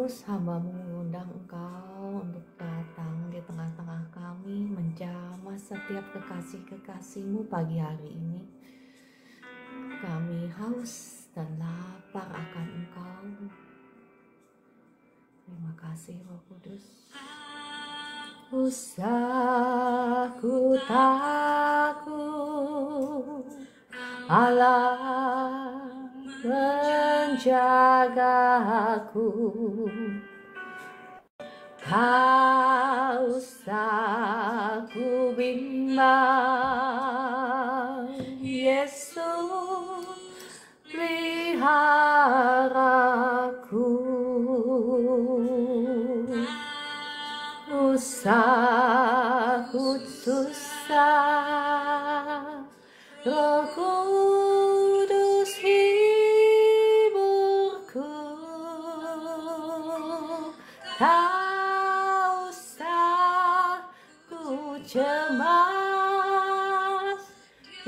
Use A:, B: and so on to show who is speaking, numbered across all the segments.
A: Kudus, hamba-Mu mengundang Engkau untuk datang di tengah-tengah kami, menjamah setiap kekasih-kekasih-Mu pagi hari ini. Kami haus dan lapar akan Engkau. Terima kasih Roh Kudus. Usahaku takut, Allah menjagaku. Tak usah ku bimbang, Yesus peliharaku. Usahaku susah, Roh Kudus hiburku. Tak usah ku cemas,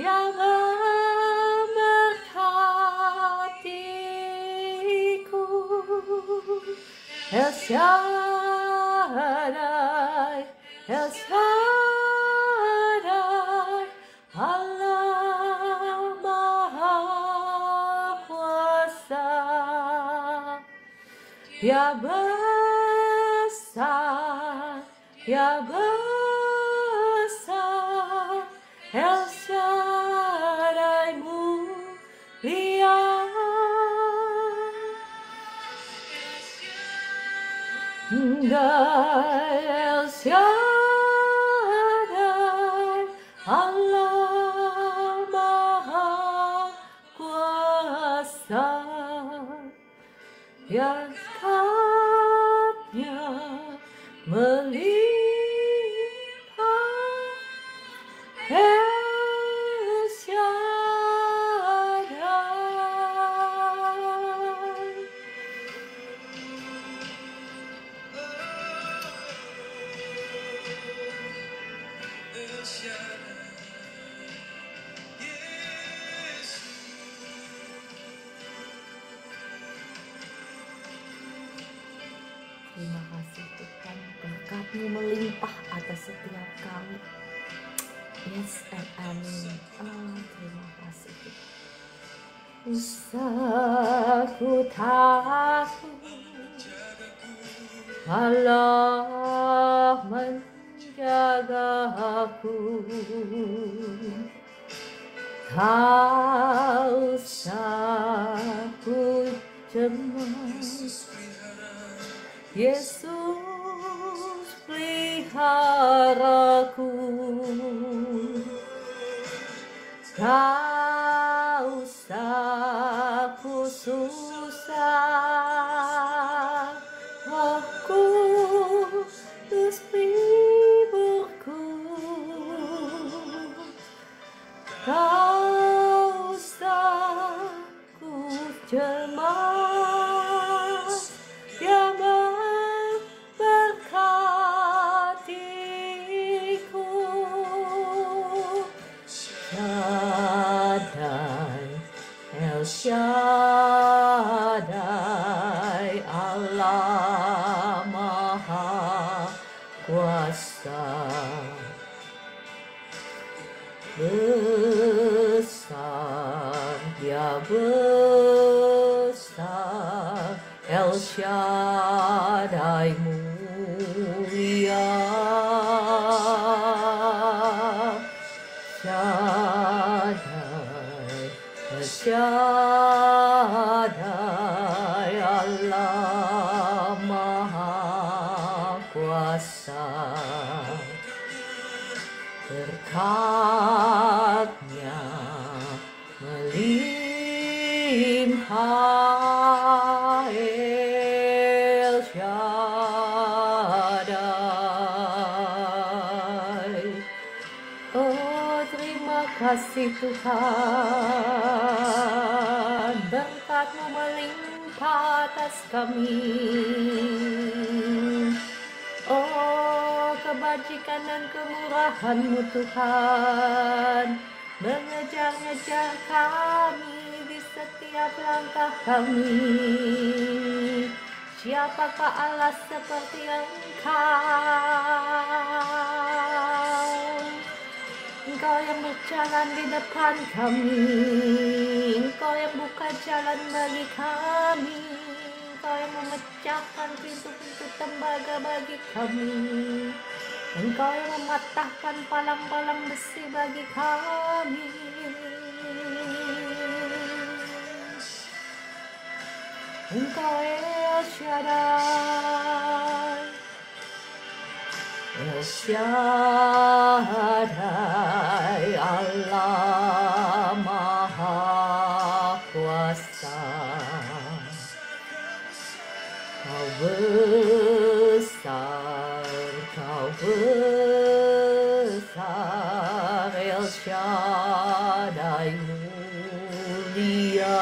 A: yang memberkatiku. El Shaddai, El Shaddai, Allah Maha Kuasa. Ya besar, ya besar, El Shaddai mulia. El Shaddai, Allah Maha Kuasa. Yang kasih-Nya melimpah, El Shaddai. Terima kasih Tuhan, berkat-Mu melimpah atas setiap kami. Yes and amin. Terima kasih Tuhan. Usahaku takut, Allah menjagaku. Tak usah ku cemas, Yesus peliharaku. Tak usah ku susah, Roh Kudus hiburku. Tak usah ku cemas, Dia memberkatiku. Shaddai, El Shaddai, Allah Maha Kuasa. Besar, Dia besar, El Shaddai mulia. Shaddai, El Shaddai, Allah Maha Kuasa. Berkat-Nya melimpah, El Shaddai. Oh, terima kasih Tuhan, berkat-Mu melimpah atas kami. Oh, kebajikan dan kemurahan-Mu Tuhan mengejar-ngejar kami di setiap langkah kami. Siapakah Allah seperti Engkau? Engkau yang berjalan di depan kami, Engkau yang buka jalan bagi kami, Engkau yang memecahkan pintu-pintu tembaga bagi kami, Engkau yang mematahkan palang-palang besi bagi kami. Engkau El Shaddai, El Shaddai, Allah Maha Kuasa. Kau besar, Kau besar, El Shaddai mulia.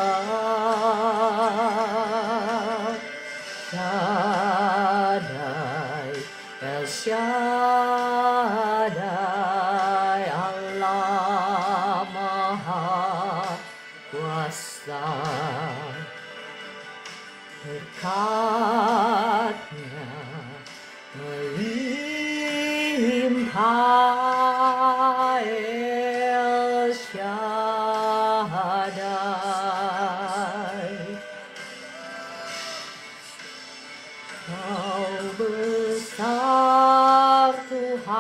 A: Shaddai, El Shaddai, Allah Maha Kuasa. Berkat-Nya melimpah, El Shaddai. Kau besar Tuhan,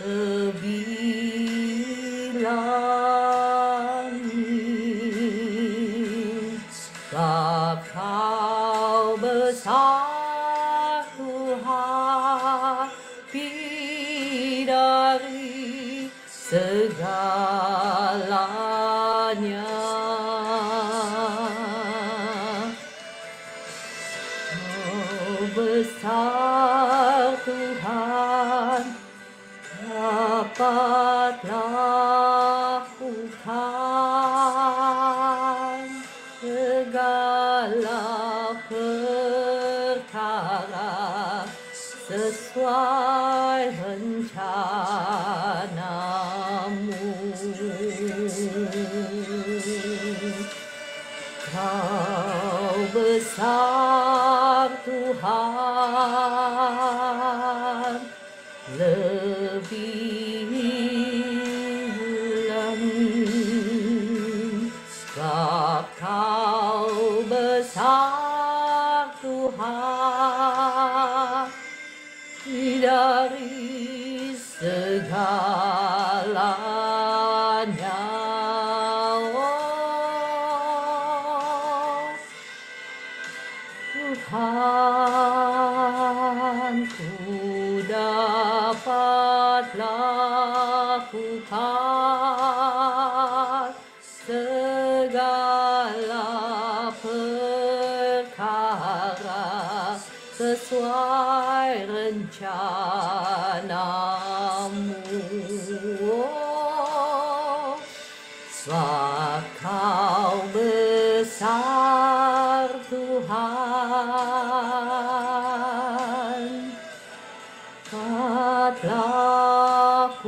A: lebih langit. Kau besar Tuhan, lebih dari segalanya. Besar Tuhan, dapat lakukan segala perkara sesuai rencanamu. Kau besar Tuhan, lebih langit. Kau besar Tuhan, dari segalanya. Tuhan, ku dapat lakukan segala perkara sesuai rencanamu. Sebab Kau besar Tuhan, dapat lakukan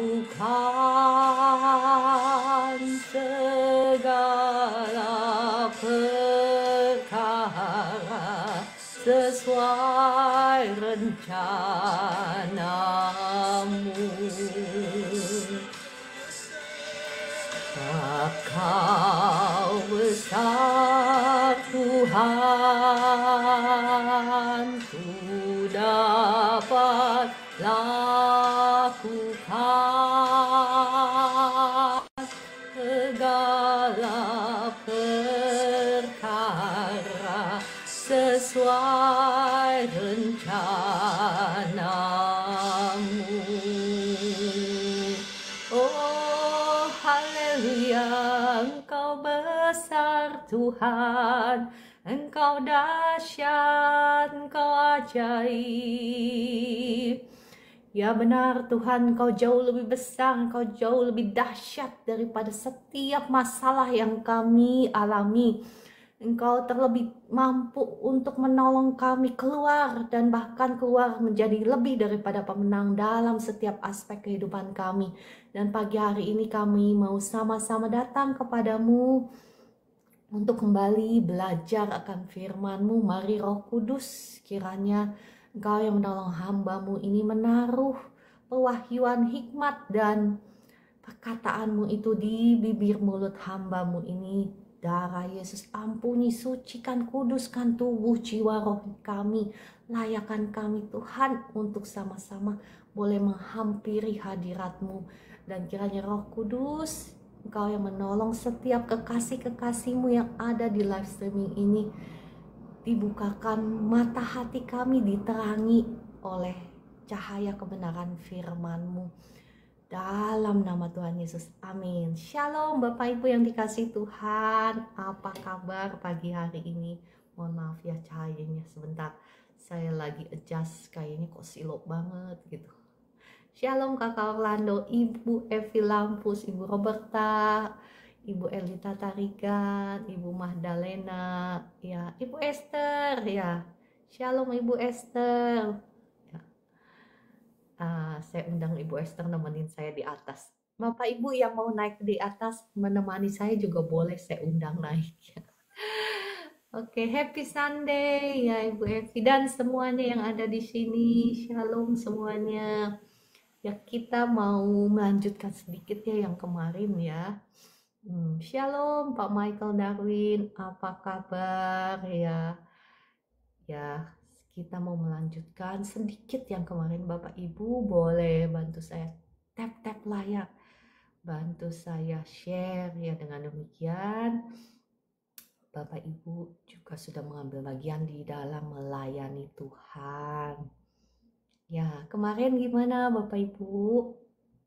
A: segala perkara sesuai rencanamu. Kau besar Tuhan, ku dapat lakukan segala perkara sesuai rencanamu. Oh haleluya, Engkau besar Tuhan, Engkau dahsyat, Engkau ajaib. Ya benar Tuhan, Engkau jauh lebih besar, Engkau jauh lebih dahsyat daripada setiap masalah yang kami alami. Engkau terlebih mampu untuk menolong kami keluar dan bahkan keluar menjadi lebih daripada pemenang dalam setiap aspek kehidupan kami. Dan pagi hari ini kami mau sama-sama datang kepadamu untuk kembali belajar akan firman-Mu. Mari Roh Kudus, kiranya Engkau yang menolong hamba-Mu ini menaruh pewahyuan hikmat dan perkataan-Mu itu di bibir mulut hamba-Mu ini. Darah Yesus, ampuni, sucikan, kuduskan tubuh, jiwa, roh kami. Layakan kami Tuhan untuk sama-sama boleh menghampiri hadirat-Mu. Dan kiranya Roh Kudus, Engkau yang menolong setiap kekasih-kekasih-Mu yang ada di live streaming ini. Dibukakan mata hati kami, diterangi oleh cahaya kebenaran firman-Mu. Dalam nama Tuhan Yesus, amin. Shalom Bapak Ibu yang dikasih Tuhan. Apa kabar pagi hari ini? Mohon maaf ya cahayanya sebentar. Saya lagi adjust, kayaknya kok silop banget gitu. Shalom Kakak Orlando, Ibu Evi Lampus, Ibu Roberta, Ibu Elita Tarigan, Ibu Mahdalena, ya, Ibu Esther, ya. Shalom Ibu Esther. Saya undang Ibu Esther nemenin saya di atas. Bapak Ibu yang mau naik di atas menemani saya juga boleh, saya undang naik. Oke, happy Sunday ya Ibu Evi dan semuanya yang ada di sini. Shalom semuanya. Ya kita mau melanjutkan sedikit ya yang kemarin ya. Shalom Pak Michael Darwin, apa kabar ya? Ya, kita mau melanjutkan sedikit yang kemarin. Bapak Ibu boleh bantu saya tap-tap layar, bantu saya share ya. Dengan demikian Bapak Ibu juga sudah mengambil bagian di dalam melayani Tuhan. Ya, kemarin gimana Bapak Ibu?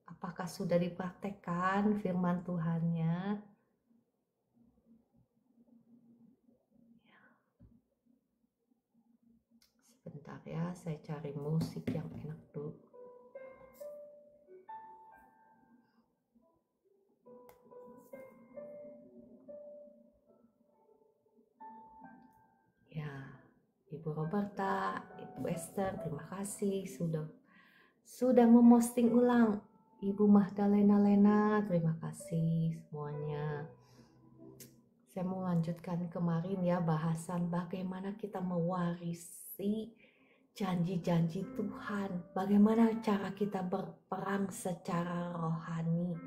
A: Apakah sudah dipraktekkan firman Tuhannya? Sebentar ya, saya cari musik yang enak dulu. Ya, Ibu Roberta, Ibu Esther, terima kasih sudah memosting ulang. Ibu Mahdalena Lena, terima kasih semuanya. Saya mau lanjutkan kemarin ya bahasan bagaimana kita mewarisi janji-janji Tuhan. Bagaimana cara kita berperang secara rohani.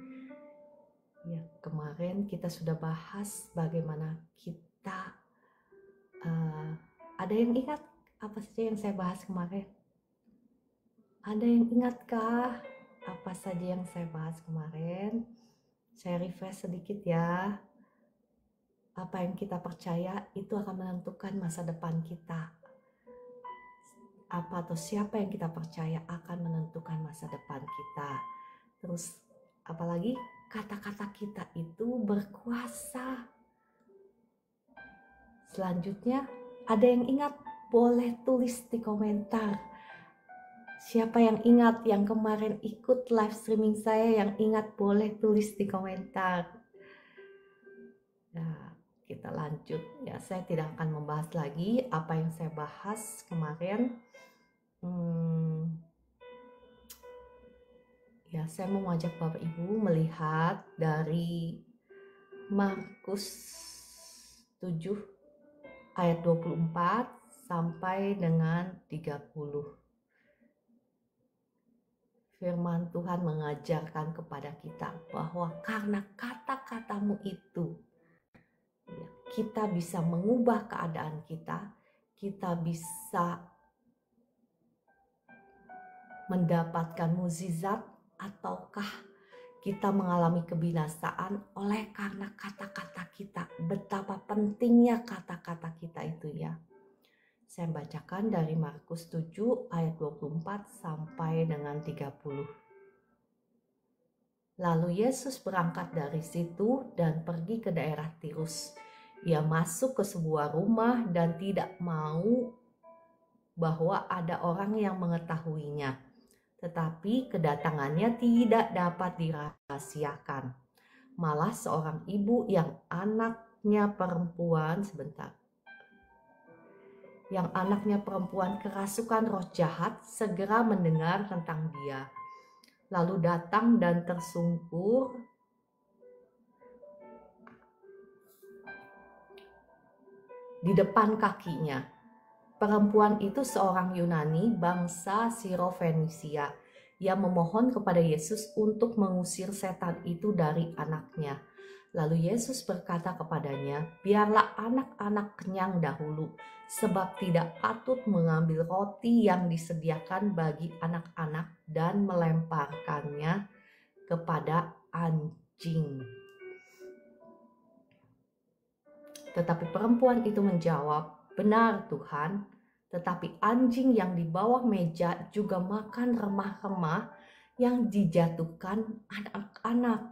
A: Ya, kemarin kita sudah bahas bagaimana kita ada yang ingat apa saja yang saya bahas kemarin? Ada yang ingatkah apa saja yang saya bahas kemarin? Saya refresh sedikit ya. Apa yang kita percaya itu akan menentukan masa depan kita. Apa atau siapa yang kita percaya akan menentukan masa depan kita. Terus apalagi kata-kata kita itu berkuasa. Selanjutnya ada yang ingat? Boleh tulis di komentar. Siapa yang ingat yang kemarin ikut live streaming saya, yang ingat boleh tulis di komentar. Nah, kita lanjut ya. Saya tidak akan membahas lagi apa yang saya bahas kemarin. Ya, saya mau mengajak Bapak Ibu melihat dari Markus 7 ayat 24 sampai dengan 30. Firman Tuhan mengajarkan kepada kita bahwa karena kata-katamu itu, ya, kita bisa mengubah keadaan kita, kita bisa mendapatkan mukjizat, ataukah kita mengalami kebinasaan oleh karena kata-kata kita. Betapa pentingnya kata-kata kita itu ya. Saya bacakan dari Markus 7 ayat 24 sampai dengan 30. Lalu Yesus berangkat dari situ dan pergi ke daerah Tirus. Ia masuk ke sebuah rumah dan tidak mau bahwa ada orang yang mengetahuinya. Tetapi kedatangannya tidak dapat dirahasiakan. Malah seorang ibu yang anaknya perempuan kerasukan roh jahat segera mendengar tentang dia. Lalu datang dan tersungkur di depan kakinya. Perempuan itu seorang Yunani bangsa Siro-Fenisia yang memohon kepada Yesus untuk mengusir setan itu dari anaknya. Lalu Yesus berkata kepadanya, "Biarlah anak-anak kenyang dahulu, sebab tidak patut mengambil roti yang disediakan bagi anak-anak dan melemparkannya kepada anjing." Tetapi perempuan itu menjawab, "Benar Tuhan, tetapi anjing yang di bawah meja juga makan remah-remah yang dijatuhkan anak-anak."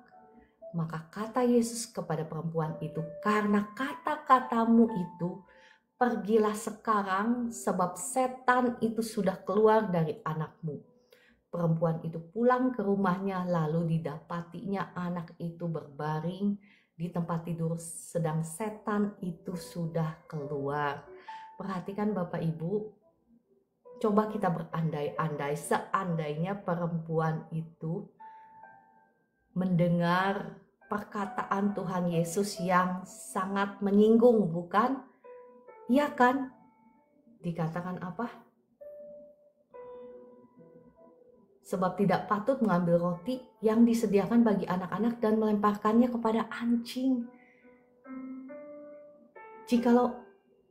A: Maka kata Yesus kepada perempuan itu, "Karena kata-katamu itu, pergilah sekarang, sebab setan itu sudah keluar dari anakmu." Perempuan itu pulang ke rumahnya, lalu didapatinya anak itu berbaring di tempat tidur, sedang setan itu sudah keluar. Perhatikan Bapak Ibu, coba kita berandai-andai seandainya perempuan itu mendengar perkataan Tuhan Yesus yang sangat menyinggung, bukan? Iya kan? Dikatakan apa? Sebab tidak patut mengambil roti yang disediakan bagi anak-anak dan melemparkannya kepada anjing. Jikalau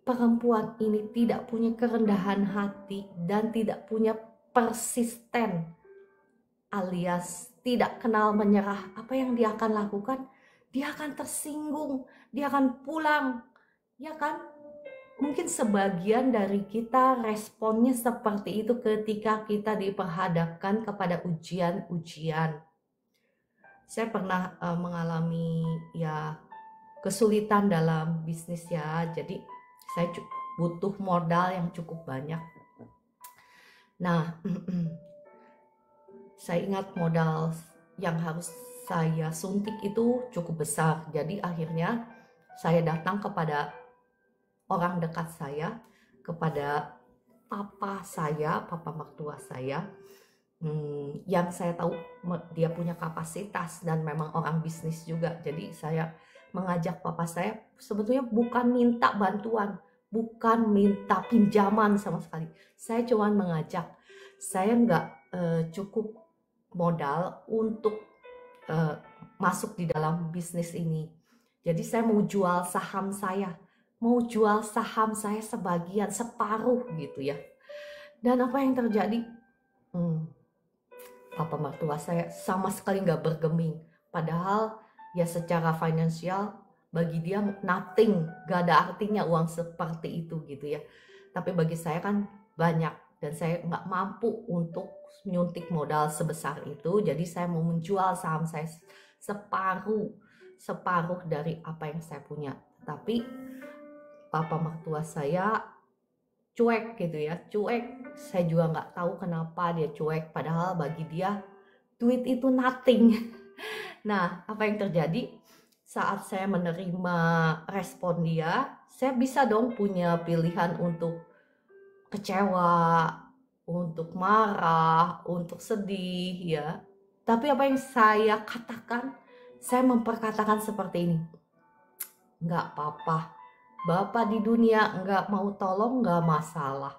A: perempuan ini tidak punya kerendahan hati dan tidak punya persisten, alias tidak kenal menyerah, apa yang dia akan lakukan? Dia akan tersinggung, dia akan pulang, ya kan? Mungkin sebagian dari kita responnya seperti itu ketika kita diperhadapkan kepada ujian-ujian. Saya pernah mengalami kesulitan dalam bisnis ya, jadi saya butuh modal yang cukup banyak. Nah, saya ingat modal yang harus saya suntik itu cukup besar. Jadi akhirnya saya datang kepada orang dekat saya, kepada papa saya, papa mertua saya, yang saya tahu dia punya kapasitas dan memang orang bisnis juga. Jadi saya mengajak papa saya, sebetulnya bukan minta bantuan, bukan minta pinjaman sama sekali. Saya cuma mengajak, saya nggak cukup modal untuk masuk di dalam bisnis ini. Jadi saya mau jual saham saya, sebagian, separuh gitu ya. Dan apa yang terjadi? Papa mertua saya sama sekali nggak bergeming. Padahal ya secara finansial bagi dia nothing, gak ada artinya uang seperti itu gitu ya. Tapi bagi saya kan banyak dan saya nggak mampu untuk nyuntik modal sebesar itu. Jadi saya mau menjual saham saya separuh dari apa yang saya punya. Tapi papa mertua saya cuek gitu ya, cuek. Saya juga nggak tahu kenapa dia cuek, padahal bagi dia duit itu nothing. Nah, apa yang terjadi saat saya menerima respon dia? Saya bisa dong punya pilihan untuk kecewa, untuk marah, untuk sedih ya. Tapi apa yang saya katakan, saya memperkatakan seperti ini, "Nggak apa-apa, Bapak di dunia nggak mau tolong nggak masalah.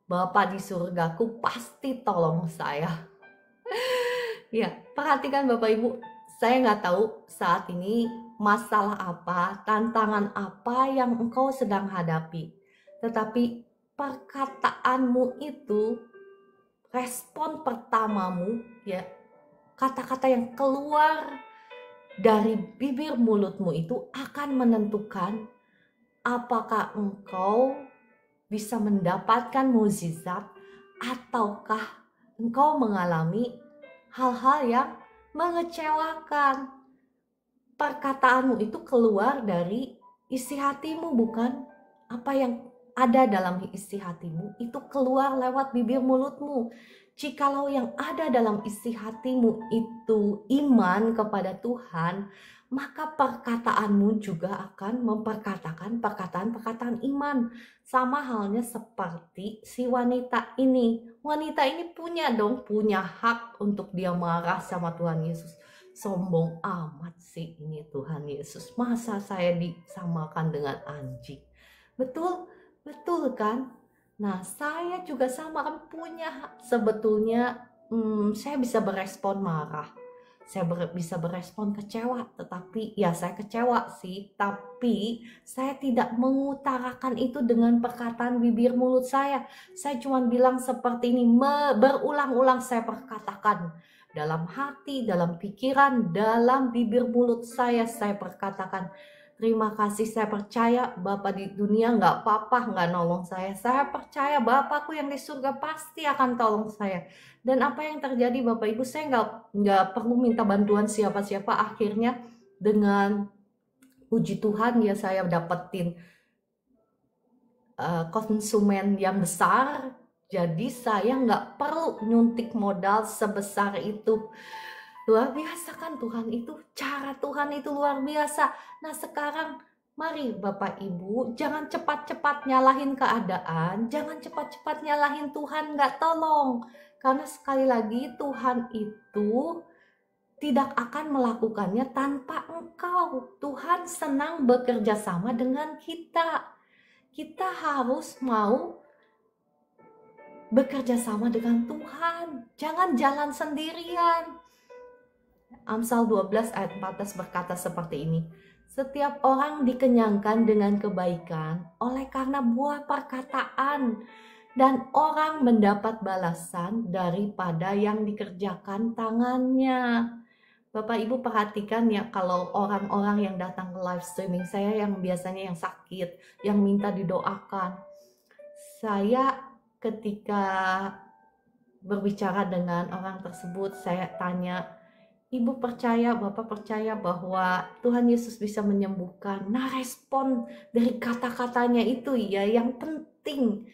A: Bapak di surgaku pasti tolong saya." Ya, perhatikan Bapak Ibu, saya nggak tahu saat ini masalah apa, tantangan apa yang engkau sedang hadapi. Tetapi perkataanmu itu, respon pertamamu ya, kata-kata yang keluar dari bibir mulutmu itu akan menentukan apakah engkau bisa mendapatkan mukjizat ataukah engkau mengalami hal-hal yang mengecewakan. Perkataanmu itu keluar dari isi hatimu, bukan? Apa yang ada dalam isi hatimu itu keluar lewat bibir mulutmu. Jikalau yang ada dalam isi hatimu itu iman kepada Tuhan, maka perkataanmu juga akan memperkatakan perkataan-perkataan iman. Sama halnya seperti si wanita ini. Wanita ini punya hak untuk dia marah sama Tuhan Yesus. Sombong amat sih ini Tuhan Yesus. Masa saya disamakan dengan anjing? Betul, betul kan? Nah, saya juga sama kan punya sebetulnya saya bisa berespon marah. Saya bisa berespon kecewa, tetapi ya saya kecewa sih, tapi saya tidak mengutarakan itu dengan perkataan bibir mulut saya. Saya cuma bilang seperti ini, berulang-ulang saya perkatakan. Dalam hati, dalam pikiran, dalam bibir mulut saya perkatakan, terima kasih, saya percaya Bapak di dunia nggak apa-apa, nggak nolong saya. Saya percaya Bapakku yang di surga pasti akan tolong saya. Dan apa yang terjadi Bapak Ibu, saya nggak perlu minta bantuan siapa-siapa. Akhirnya dengan puji Tuhan ya saya dapetin konsumen yang besar. Jadi saya nggak perlu nyuntik modal sebesar itu. Luar biasa kan Tuhan itu, cara Tuhan itu luar biasa. Nah sekarang mari Bapak Ibu, jangan cepat-cepat nyalahin keadaan, jangan cepat-cepat nyalahin Tuhan nggak tolong. Karena sekali lagi Tuhan itu tidak akan melakukannya tanpa engkau. Tuhan senang bekerja sama dengan kita. Kita harus mau bekerja sama dengan Tuhan. Jangan jalan sendirian. Amsal 12 ayat 14 berkata seperti ini. Setiap orang dikenyangkan dengan kebaikan oleh karena buah perkataan, dan orang mendapat balasan daripada yang dikerjakan tangannya. Bapak Ibu perhatikan ya, kalau orang-orang yang datang ke live streaming saya yang biasanya yang sakit, yang minta didoakan. Saya ketika berbicara dengan orang tersebut, saya tanya, Ibu percaya, Bapak percaya bahwa Tuhan Yesus bisa menyembuhkan. Nah, respon dari kata-katanya itu ya yang penting.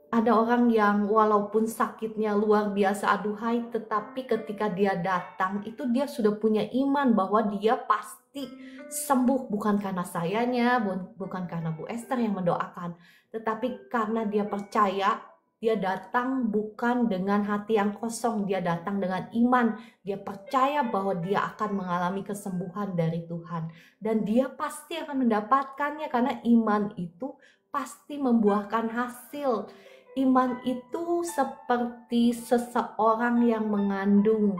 A: Ada orang yang walaupun sakitnya luar biasa aduhai, tetapi ketika dia datang itu dia sudah punya iman bahwa dia pasti sembuh. Bukan karena sayanya, bukan karena Bu Esther yang mendoakan, tetapi karena dia percaya. Dia datang bukan dengan hati yang kosong, dia datang dengan iman. Dia percaya bahwa dia akan mengalami kesembuhan dari Tuhan. Dan dia pasti akan mendapatkannya karena iman itu pasti membuahkan hasil. Iman itu seperti seseorang yang mengandung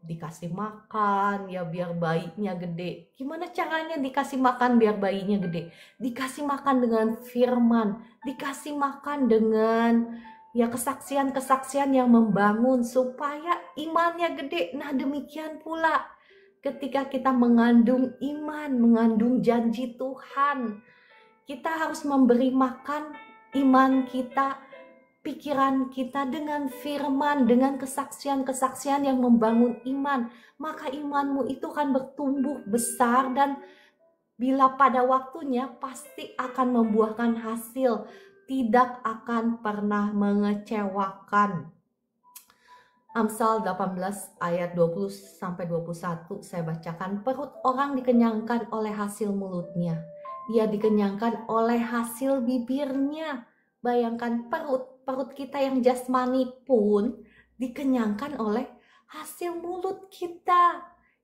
A: dikasih makan ya biar bayinya gede. Gimana caranya dikasih makan biar bayinya gede? Dikasih makan dengan firman, dikasih makan dengan ya kesaksian-kesaksian yang membangun supaya imannya gede. Nah, demikian pula ketika kita mengandung iman, mengandung janji Tuhan, kita harus memberi makan iman kita, pikiran kita dengan firman, dengan kesaksian-kesaksian yang membangun iman. Maka imanmu itu akan bertumbuh besar dan bila pada waktunya pasti akan membuahkan hasil, tidak akan pernah mengecewakan. Amsal 18 ayat 20-21 saya bacakan. Perut orang dikenyangkan oleh hasil mulutnya. Ia dikenyangkan oleh hasil bibirnya. Bayangkan perut kita yang jasmani pun dikenyangkan oleh hasil mulut kita.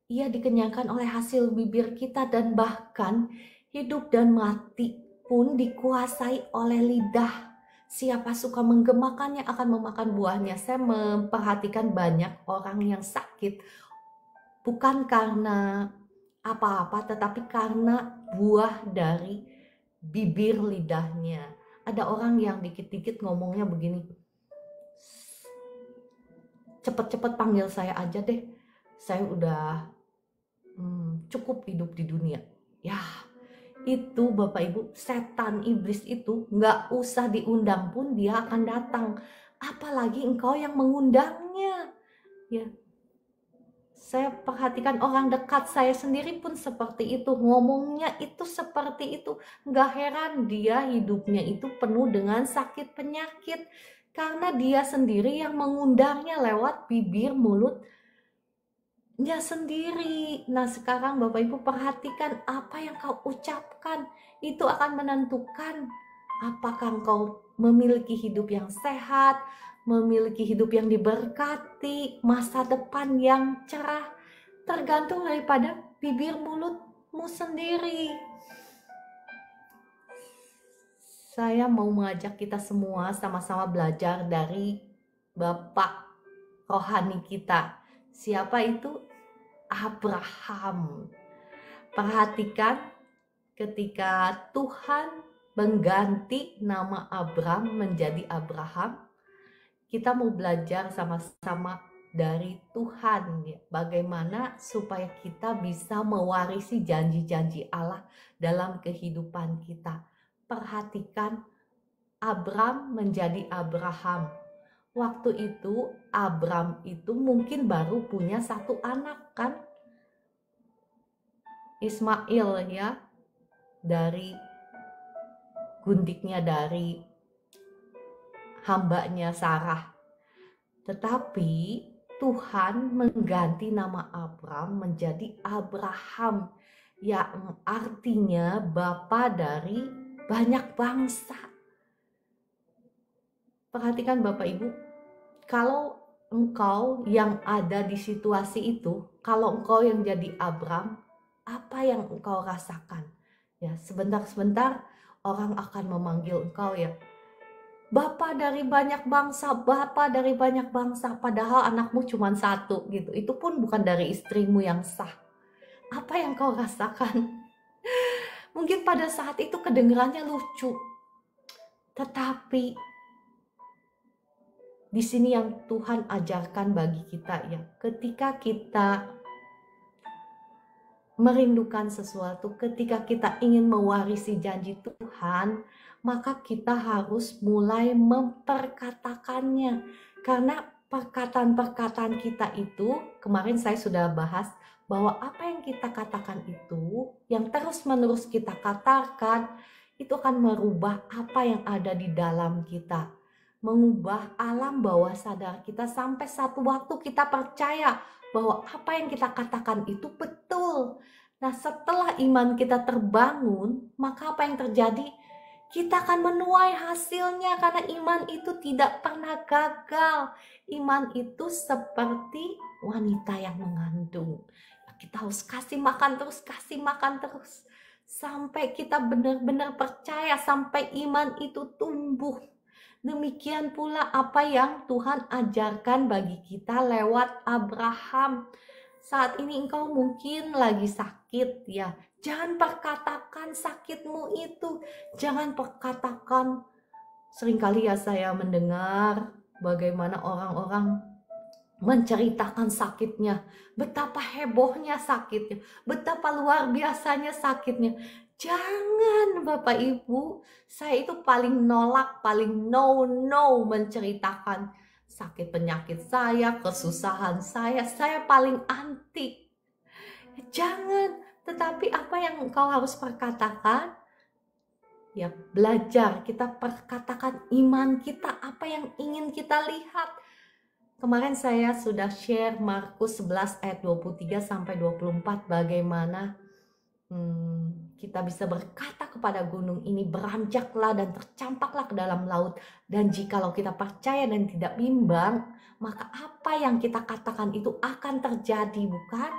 A: Ia dikenyangkan oleh hasil bibir kita dan bahkan hidup dan mati pun dikuasai oleh lidah. Siapa suka menggemakannya akan memakan buahnya. Saya memperhatikan banyak orang yang sakit bukan karena apa-apa, tetapi karena buah dari bibir lidahnya. Ada orang yang dikit-dikit ngomongnya begini, cepet-cepet panggil saya aja deh, saya udah cukup hidup di dunia. Ya, itu Bapak Ibu, setan iblis itu nggak usah diundang pun dia akan datang. Apalagi engkau yang mengundangnya. Ya, saya perhatikan orang dekat saya sendiri pun seperti itu, ngomongnya itu seperti itu. Nggak heran dia hidupnya itu penuh dengan sakit penyakit karena dia sendiri yang mengundangnya lewat bibir mulutnya sendiri. Nah sekarang Bapak Ibu perhatikan apa yang kau ucapkan, itu akan menentukan apakah engkau memiliki hidup yang sehat, memiliki hidup yang diberkati, masa depan yang cerah, tergantung daripada bibir mulutmu sendiri. saya mau mengajak kita semua sama-sama belajar dari Bapak rohani kita. Siapa itu? Abraham. Perhatikan ketika Tuhan mengganti nama Abram menjadi Abraham, kita mau belajar sama-sama dari Tuhan ya, bagaimana supaya kita bisa mewarisi janji-janji Allah dalam kehidupan kita. Perhatikan, Abram menjadi Abraham. Waktu itu Abram itu mungkin baru punya satu anak kan, Ismail ya, dari gundiknya dari hambanya Sarah. Tetapi Tuhan mengganti nama Abram menjadi Abraham, yang artinya bapa dari banyak bangsa. Perhatikan Bapak Ibu, kalau engkau yang ada di situasi itu, kalau engkau yang jadi Abram, apa yang engkau rasakan? Ya, sebentar-sebentar orang akan memanggil engkau ya, Bapak dari banyak bangsa, Bapak dari banyak bangsa, padahal anakmu cuma satu gitu. Itu pun bukan dari istrimu yang sah. Apa yang kau rasakan? Mungkin pada saat itu kedengarannya lucu. Tetapi di sini yang Tuhan ajarkan bagi kita ya, ketika kita merindukan sesuatu, ketika kita ingin mewarisi janji Tuhan, maka kita harus mulai memperkatakannya. Karena perkataan-perkataan kita itu, kemarin saya sudah bahas bahwa apa yang kita katakan itu, yang terus-menerus kita katakan, itu akan merubah apa yang ada di dalam kita. Mengubah alam bawah sadar kita sampai satu waktu kita percaya bahwa apa yang kita katakan itu betul. Nah, setelah iman kita terbangun, maka apa yang terjadi? Kita akan menuai hasilnya karena iman itu tidak pernah gagal. Iman itu seperti wanita yang mengandung. Kita harus kasih makan terus. Sampai kita benar-benar percaya, sampai iman itu tumbuh. Demikian pula apa yang Tuhan ajarkan bagi kita lewat Abraham. Saat ini engkau mungkin lagi sakit ya. Jangan perkatakan sakitmu itu. Jangan perkatakan. Seringkali ya saya mendengar bagaimana orang-orang menceritakan sakitnya. Betapa hebohnya sakitnya. Betapa luar biasanya sakitnya. Jangan Bapak Ibu, saya itu paling nolak, paling no menceritakan sakit penyakit saya, kesusahan saya paling anti. Jangan, tetapi apa yang engkau harus perkatakan? Ya belajar, kita perkatakan iman kita, apa yang ingin kita lihat. Kemarin saya sudah share Markus 11 ayat 23 sampai 24 bagaimana kita bisa berkata kepada gunung ini, beranjaklah dan tercampaklah ke dalam laut. Dan jikalau kita percaya dan tidak bimbang, maka apa yang kita katakan itu akan terjadi, bukan?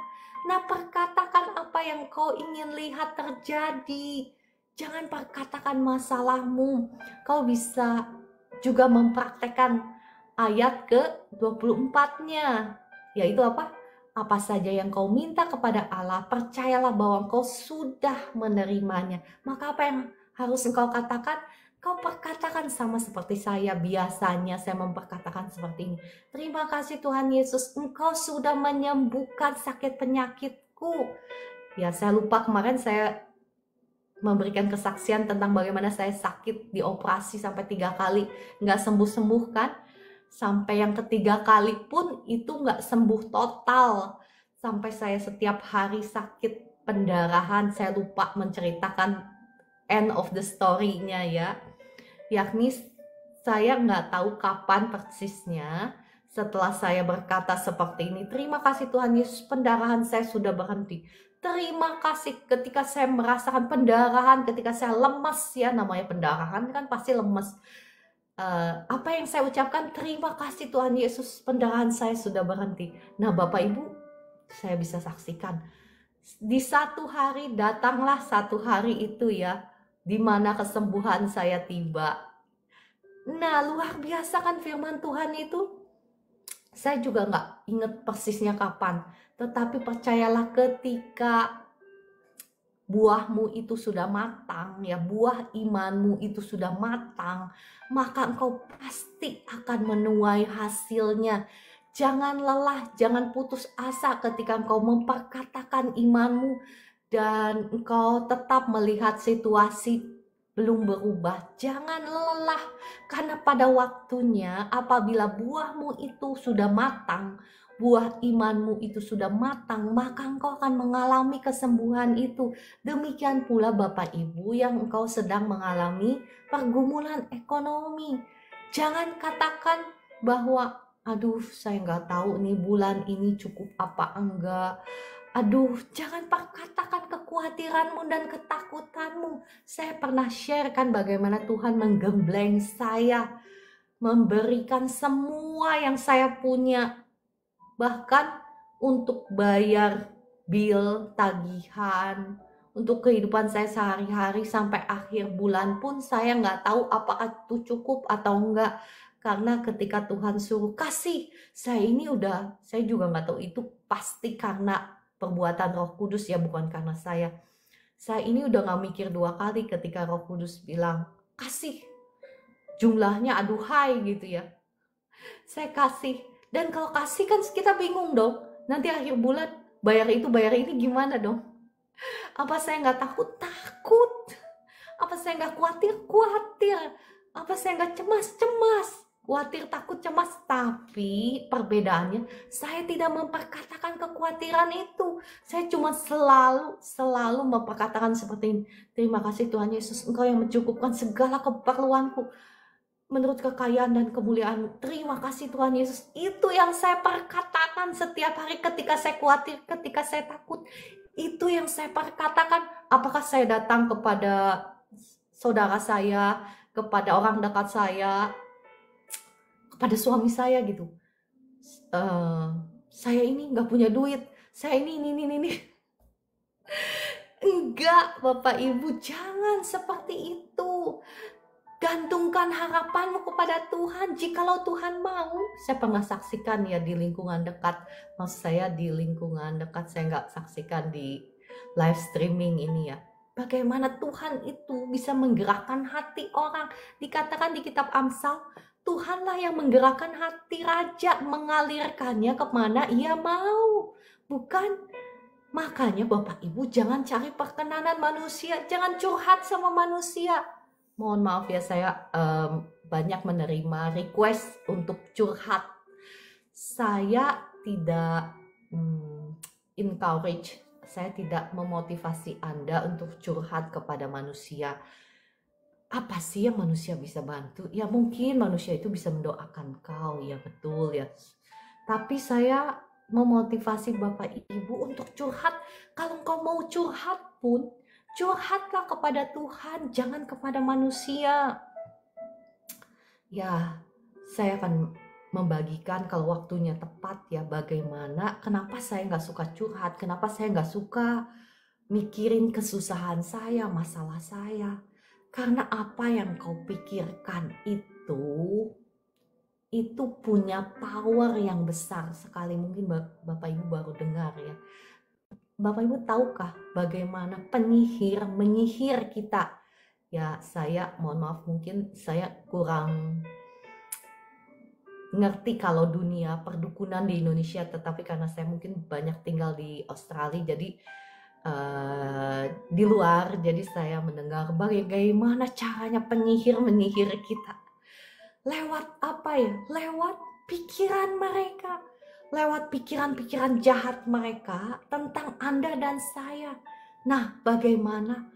A: Nah, perkatakan apa yang kau ingin lihat terjadi. Jangan perkatakan masalahmu. Kau bisa juga mempraktekkan ayat ke-24-nya. Yaitu apa? Apa saja yang kau minta kepada Allah, percayalah bahwa kau sudah menerimanya. Maka apa yang harus engkau katakan? Kau perkatakan sama seperti saya. Biasanya saya memperkatakan seperti ini. Terima kasih Tuhan Yesus, engkau sudah menyembuhkan sakit penyakitku. Ya, saya lupa kemarin saya memberikan kesaksian tentang bagaimana saya sakit di operasi sampai 3 kali. Nggak sembuh-sembuh kan? Sampai yang ketiga kali pun itu nggak sembuh total. Sampai saya setiap hari sakit pendarahan. Saya lupa menceritakan end of the story-nya ya. Yakni saya nggak tahu kapan persisnya setelah saya berkata seperti ini. Terima kasih Tuhan Yesus, pendarahan saya sudah berhenti. Terima kasih ketika saya merasakan pendarahan, ketika saya lemas ya, namanya pendarahan kan pasti lemas. Apa yang saya ucapkan, terima kasih Tuhan Yesus, pendarahan saya sudah berhenti. Nah Bapak Ibu, saya bisa saksikan di satu hari, datanglah satu hari itu ya, di mana kesembuhan saya tiba. Nah, luar biasa kan firman Tuhan itu. Saya juga nggak inget persisnya kapan, tetapi percayalah ketika buahmu itu sudah matang, ya buah imanmu itu sudah matang, maka engkau pasti akan menuai hasilnya. Jangan lelah, jangan putus asa ketika engkau memperkatakan imanmu dan engkau tetap melihat situasi belum berubah. Jangan lelah, karena pada waktunya apabila buahmu itu sudah matang, buah imanmu itu sudah matang, maka engkau akan mengalami kesembuhan itu. Demikian pula Bapak Ibu yang engkau sedang mengalami pergumulan ekonomi. Jangan katakan bahwa aduh saya nggak tahu nih bulan ini cukup apa enggak. Aduh, jangan katakan kekhawatiranmu dan ketakutanmu. Saya pernah share kan bagaimana Tuhan menggembleng saya, memberikan semua yang saya punya, bahkan untuk bayar bill, tagihan, untuk kehidupan saya sehari-hari sampai akhir bulan pun saya nggak tahu apakah itu cukup atau enggak. Karena ketika Tuhan suruh kasih, saya juga nggak tahu itu pasti karena perbuatan Roh Kudus ya, bukan karena saya. Saya ini udah nggak mikir dua kali ketika Roh Kudus bilang, kasih. Jumlahnya aduhai gitu ya. Saya kasih. Dan kalau kasih kan kita bingung dong. Nanti akhir bulan bayar itu bayar ini gimana dong? Apa saya nggak takut? Takut. Apa saya nggak khawatir? Khawatir. Apa saya nggak cemas? Cemas. Khawatir, takut, cemas. Tapi perbedaannya saya tidak memperkatakan kekhawatiran itu. Saya cuma selalu memperkatakan seperti ini. Terima kasih Tuhan Yesus, Engkau yang mencukupkan segala keperluanku menurut kekayaan dan kemuliaan. Terima kasih Tuhan Yesus. Itu yang saya perkatakan setiap hari ketika saya khawatir, ketika saya takut. Itu yang saya perkatakan. Apakah saya datang kepada saudara saya, kepada orang dekat saya, kepada suami saya gitu. Saya ini nggak punya duit. Saya ini. Enggak, Bapak Ibu, jangan seperti itu. Gantungkan harapanmu kepada Tuhan. Jikalau Tuhan mau, saya pernah saksikan ya di lingkungan dekat. Maksud saya di lingkungan dekat, saya nggak saksikan di live streaming ini ya. Bagaimana Tuhan itu bisa menggerakkan hati orang. Dikatakan di kitab Amsal, Tuhanlah yang menggerakkan hati raja, mengalirkannya kemana ia mau. Bukan? Makanya Bapak Ibu jangan cari perkenanan manusia, jangan curhat sama manusia. Mohon maaf ya, saya banyak menerima request untuk curhat. Saya tidak encourage, saya tidak memotivasi Anda untuk curhat kepada manusia. Apa sih yang manusia bisa bantu? Ya mungkin manusia itu bisa mendoakan kau, ya betul ya. Tapi saya memotivasi Bapak Ibu untuk curhat. Kalau kau mau curhat pun, curhatlah kepada Tuhan, jangan kepada manusia. Ya, saya akan membagikan kalau waktunya tepat ya bagaimana, kenapa saya nggak suka curhat, kenapa saya nggak suka mikirin kesusahan saya, masalah saya. Karena apa yang kau pikirkan itu punya power yang besar sekali. Mungkin Bapak Ibu baru dengar ya. Bapak Ibu tahukah bagaimana penyihir menyihir kita? Ya saya mohon maaf, mungkin saya kurang ngerti kalau dunia perdukunan di Indonesia, tetapi karena saya mungkin banyak tinggal di Australia, jadi di luar, jadi saya mendengar bagaimana caranya penyihir menyihir kita. Lewat apa ya? Lewat pikiran mereka. Lewat pikiran-pikiran jahat mereka tentang Anda dan saya. Nah, bagaimana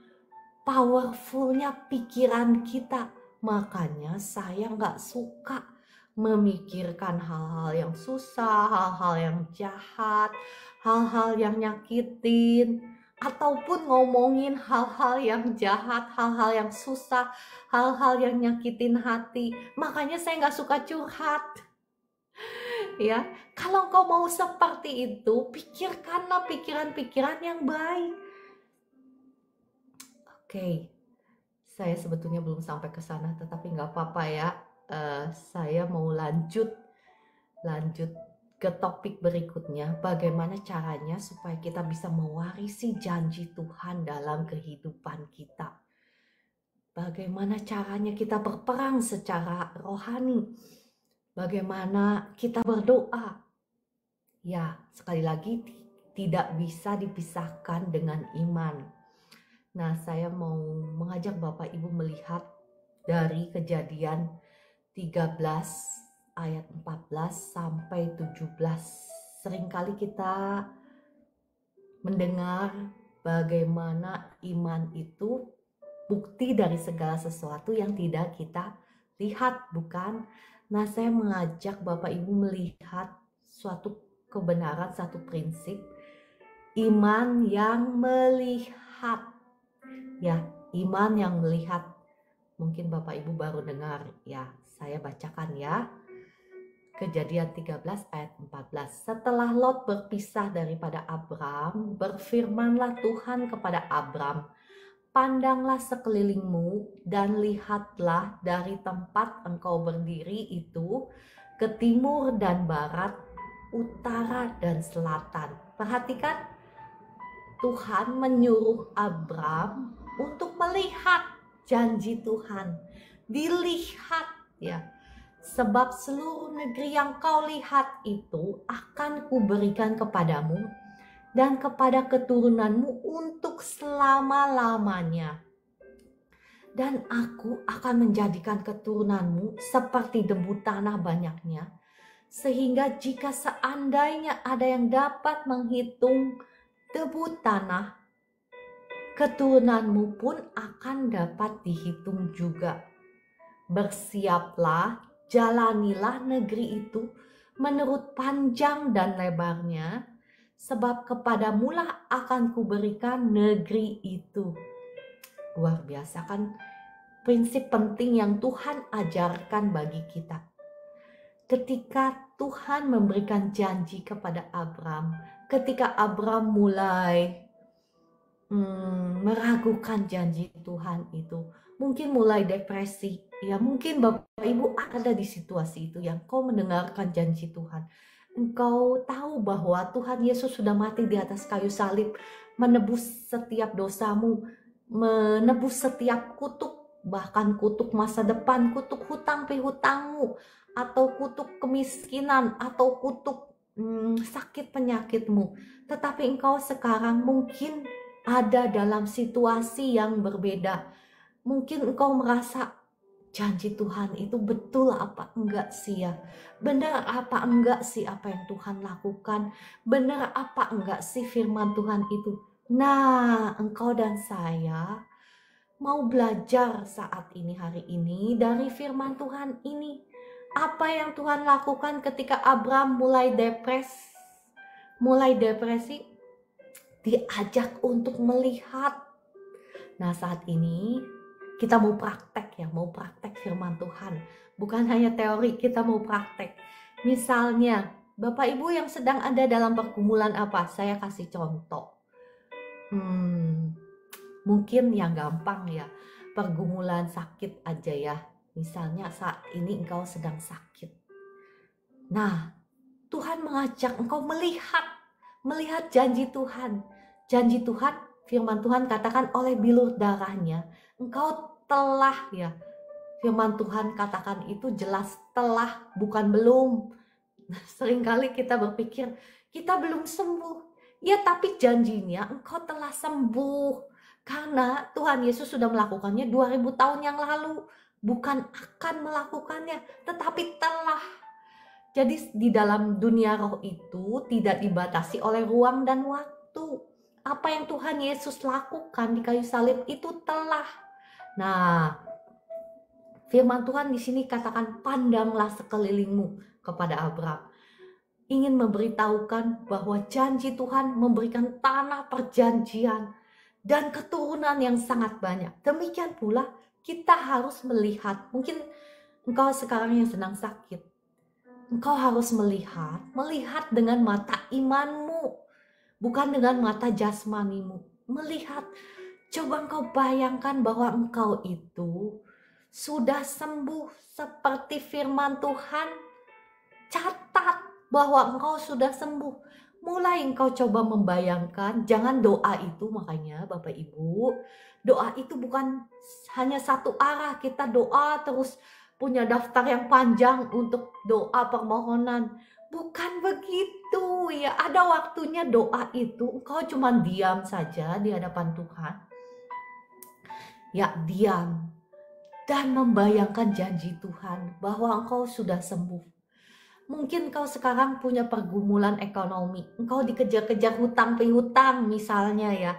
A: powerfulnya pikiran kita. Makanya saya nggak suka memikirkan hal-hal yang susah, hal-hal yang jahat, hal-hal yang nyakitin, ataupun ngomongin hal-hal yang jahat, hal-hal yang susah, hal-hal yang nyakitin hati. Makanya saya nggak suka curhat. Ya, kalau kau mau seperti itu, pikirkanlah pikiran-pikiran yang baik. Oke, Saya sebetulnya belum sampai ke sana, tetapi nggak apa-apa ya. Saya mau lanjut ke topik berikutnya. Bagaimana caranya supaya kita bisa mewarisi janji Tuhan dalam kehidupan kita. Bagaimana caranya kita berperang secara rohani. Bagaimana kita berdoa. Ya, sekali lagi tidak bisa dipisahkan dengan iman. Nah, saya mau mengajak Bapak Ibu melihat dari Kejadian 13 ayat 14 sampai 17. Seringkali kita mendengar bagaimana iman itu bukti dari segala sesuatu yang tidak kita lihat, bukan? Nah, saya mengajak Bapak Ibu melihat suatu kebenaran, satu prinsip iman yang melihat. Ya, iman yang melihat. Mungkin Bapak Ibu baru dengar ya, saya bacakan ya. Kejadian 13 ayat 14. Setelah Lot berpisah daripada Abram, berfirmanlah Tuhan kepada Abram, pandanglah sekelilingmu dan lihatlah dari tempat engkau berdiri itu ke timur dan barat, utara dan selatan. Perhatikan, Tuhan menyuruh Abram untuk melihat janji Tuhan. Dilihat ya. Sebab seluruh negeri yang kau lihat itu akan kuberikan kepadamu dan kepada keturunanmu untuk selama-lamanya. Dan aku akan menjadikan keturunanmu seperti debu tanah banyaknya, sehingga jika seandainya ada yang dapat menghitung debu tanah, keturunanmu pun akan dapat dihitung juga. Bersiaplah, jalanilah negeri itu menurut panjang dan lebarnya, sebab kepadamulah akan kuberikan negeri itu. Luar biasa kan, prinsip penting yang Tuhan ajarkan bagi kita. Ketika Tuhan memberikan janji kepada Abram, ketika Abram mulai meragukan janji Tuhan itu, mungkin mulai depresi, ya mungkin Bapak Ibu ada di situasi itu yang kau mendengarkan janji Tuhan. Engkau tahu bahwa Tuhan Yesus sudah mati di atas kayu salib, menebus setiap dosamu, menebus setiap kutuk, bahkan kutuk masa depan, kutuk hutang pihutangmu, atau kutuk kemiskinan, atau kutuk sakit penyakitmu. Tetapi engkau sekarang mungkin ada dalam situasi yang berbeda. Mungkin engkau merasa janji Tuhan itu betul apa enggak sih ya? Benar apa enggak sih apa yang Tuhan lakukan? Benar apa enggak sih firman Tuhan itu? Nah, engkau dan saya mau belajar saat ini, hari ini, dari firman Tuhan ini. Apa yang Tuhan lakukan ketika Abram mulai depresi, diajak untuk melihat. Nah, saat ini kita mau praktek firman Tuhan. Bukan hanya teori, kita mau praktek. Misalnya, Bapak Ibu yang sedang ada dalam pergumulan apa? Saya kasih contoh. Mungkin yang gampang ya, pergumulan sakit aja ya. Misalnya saat ini engkau sedang sakit. Nah, Tuhan mengajak engkau melihat janji Tuhan. Janji Tuhan, firman Tuhan katakan oleh bilur darahnya, engkau telah ya. Firman Tuhan katakan itu jelas telah, bukan belum. Seringkali kita berpikir kita belum sembuh. Ya, tapi janjinya engkau telah sembuh. Karena Tuhan Yesus sudah melakukannya 2000 tahun yang lalu. Bukan akan melakukannya, tetapi telah. Jadi di dalam dunia roh itu tidak dibatasi oleh ruang dan waktu. Apa yang Tuhan Yesus lakukan di kayu salib itu telah. Nah, firman Tuhan di sini katakan pandanglah sekelilingmu kepada Abram. Ingin memberitahukan bahwa janji Tuhan memberikan tanah perjanjian dan keturunan yang sangat banyak. Demikian pula kita harus melihat. Mungkin engkau sekarang yang sedang sakit, engkau harus melihat dengan mata imanmu, bukan dengan mata jasmanimu. Melihat Coba engkau bayangkan bahwa engkau itu sudah sembuh seperti firman Tuhan. Catat bahwa engkau sudah sembuh. Mulai engkau coba membayangkan, jangan doa itu, makanya Bapak Ibu, doa itu bukan hanya satu arah, kita doa terus punya daftar yang panjang untuk doa permohonan. Bukan begitu ya, ada waktunya doa itu engkau cuma diam saja di hadapan Tuhan. Ya, diam dan membayangkan janji Tuhan bahwa engkau sudah sembuh. Mungkin kau sekarang punya pergumulan ekonomi, engkau dikejar-kejar hutang pihutang misalnya ya.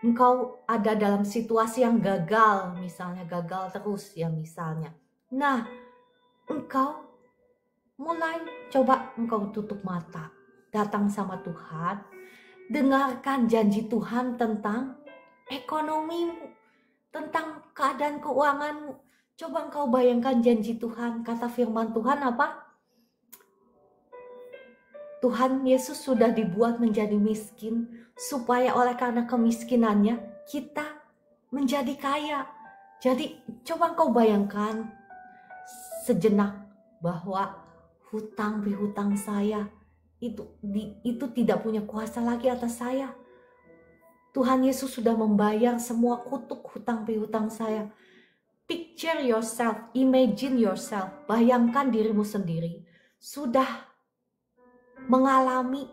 A: Engkau ada dalam situasi yang gagal, misalnya gagal terus ya misalnya. Nah, engkau mulai coba engkau tutup mata, datang sama Tuhan, dengarkan janji Tuhan tentang ekonomimu, tentang keadaan keuanganmu. Coba engkau bayangkan janji Tuhan, kata firman Tuhan apa? Tuhan Yesus sudah dibuat menjadi miskin supaya oleh karena kemiskinannya kita menjadi kaya. Jadi coba engkau bayangkan sejenak bahwa hutang pihutang saya itu tidak punya kuasa lagi atas saya. Tuhan Yesus sudah membayar semua kutuk hutang pihutang saya. Picture yourself, imagine yourself, bayangkan dirimu sendiri sudah mengalami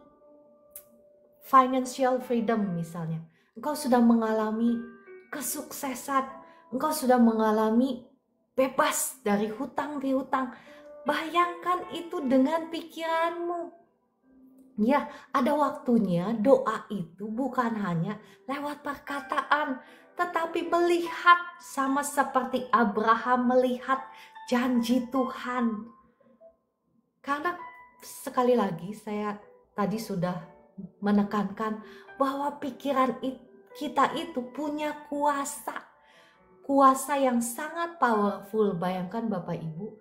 A: financial freedom misalnya. Engkau sudah mengalami kesuksesan, engkau sudah mengalami bebas dari hutang pihutang. Bayangkan itu dengan pikiranmu. Ya, ada waktunya doa itu bukan hanya lewat perkataan, tetapi melihat sama seperti Abraham melihat janji Tuhan. Karena sekali lagi saya tadi sudah menekankan bahwa pikiran kita itu punya kuasa yang sangat powerful. Bayangkan Bapak Ibu,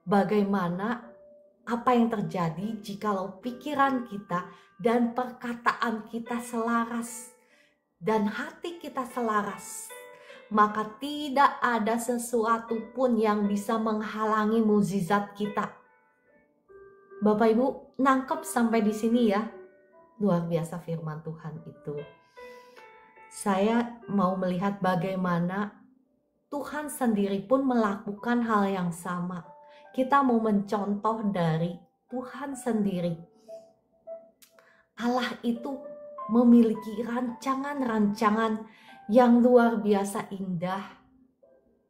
A: bagaimana apa yang terjadi jikalau pikiran kita dan perkataan kita selaras dan hati kita selaras, maka tidak ada sesuatu pun yang bisa menghalangi mukjizat kita. Bapak Ibu nangkep sampai di sini ya? Luar biasa firman Tuhan itu. Saya mau melihat bagaimana Tuhan sendiri pun melakukan hal yang sama. Kita mau mencontoh dari Tuhan sendiri. Allah itu memiliki rancangan-rancangan yang luar biasa indah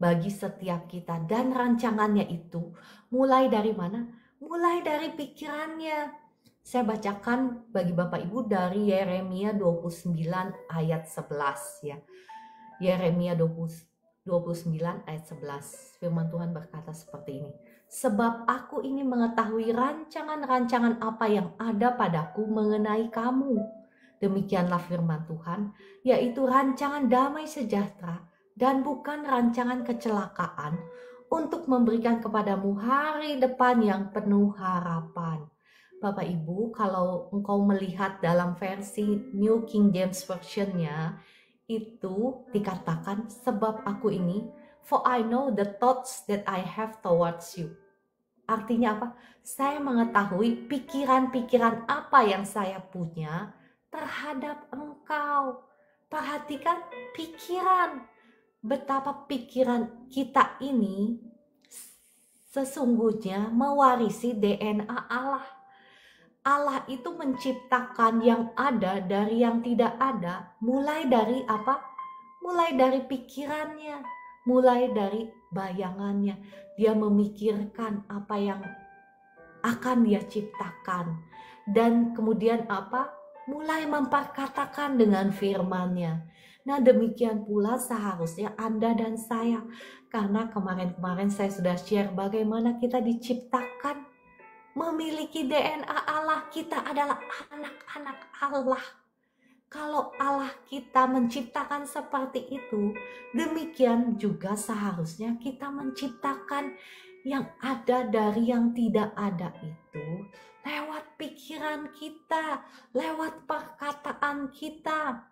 A: bagi setiap kita. Dan rancangannya itu mulai dari mana? Mulai dari pikirannya. Saya bacakan bagi Bapak Ibu dari Yeremia 29 ayat 11 ya. Yeremia 29 ayat 11. Firman Tuhan berkata seperti ini. Sebab aku ini mengetahui rancangan-rancangan apa yang ada padaku mengenai kamu. Demikianlah firman Tuhan, yaitu rancangan damai sejahtera dan bukan rancangan kecelakaan, untuk memberikan kepadamu hari depan yang penuh harapan. Bapak Ibu, kalau engkau melihat dalam versi New King James Version-nya, itu dikatakan sebab aku ini, for I know the thoughts that I have towards you. Artinya apa? Saya mengetahui pikiran-pikiran apa yang saya punya terhadap engkau. Perhatikan pikiran. Betapa pikiran kita ini sesungguhnya mewarisi DNA Allah. Allah itu menciptakan yang ada dari yang tidak ada. Mulai dari apa? Mulai dari pikirannya, mulai dari bayangannya. Dia memikirkan apa yang akan dia ciptakan. Dan kemudian apa? Mulai memperkatakan dengan firman-Nya. Nah, demikian pula seharusnya Anda dan saya. Karena kemarin-kemarin saya sudah share bagaimana kita diciptakan memiliki DNA Allah. Kita adalah anak-anak Allah. Kalau Allah kita menciptakan seperti itu, demikian juga seharusnya kita menciptakan yang ada dari yang tidak ada itu lewat pikiran kita, lewat perkataan kita.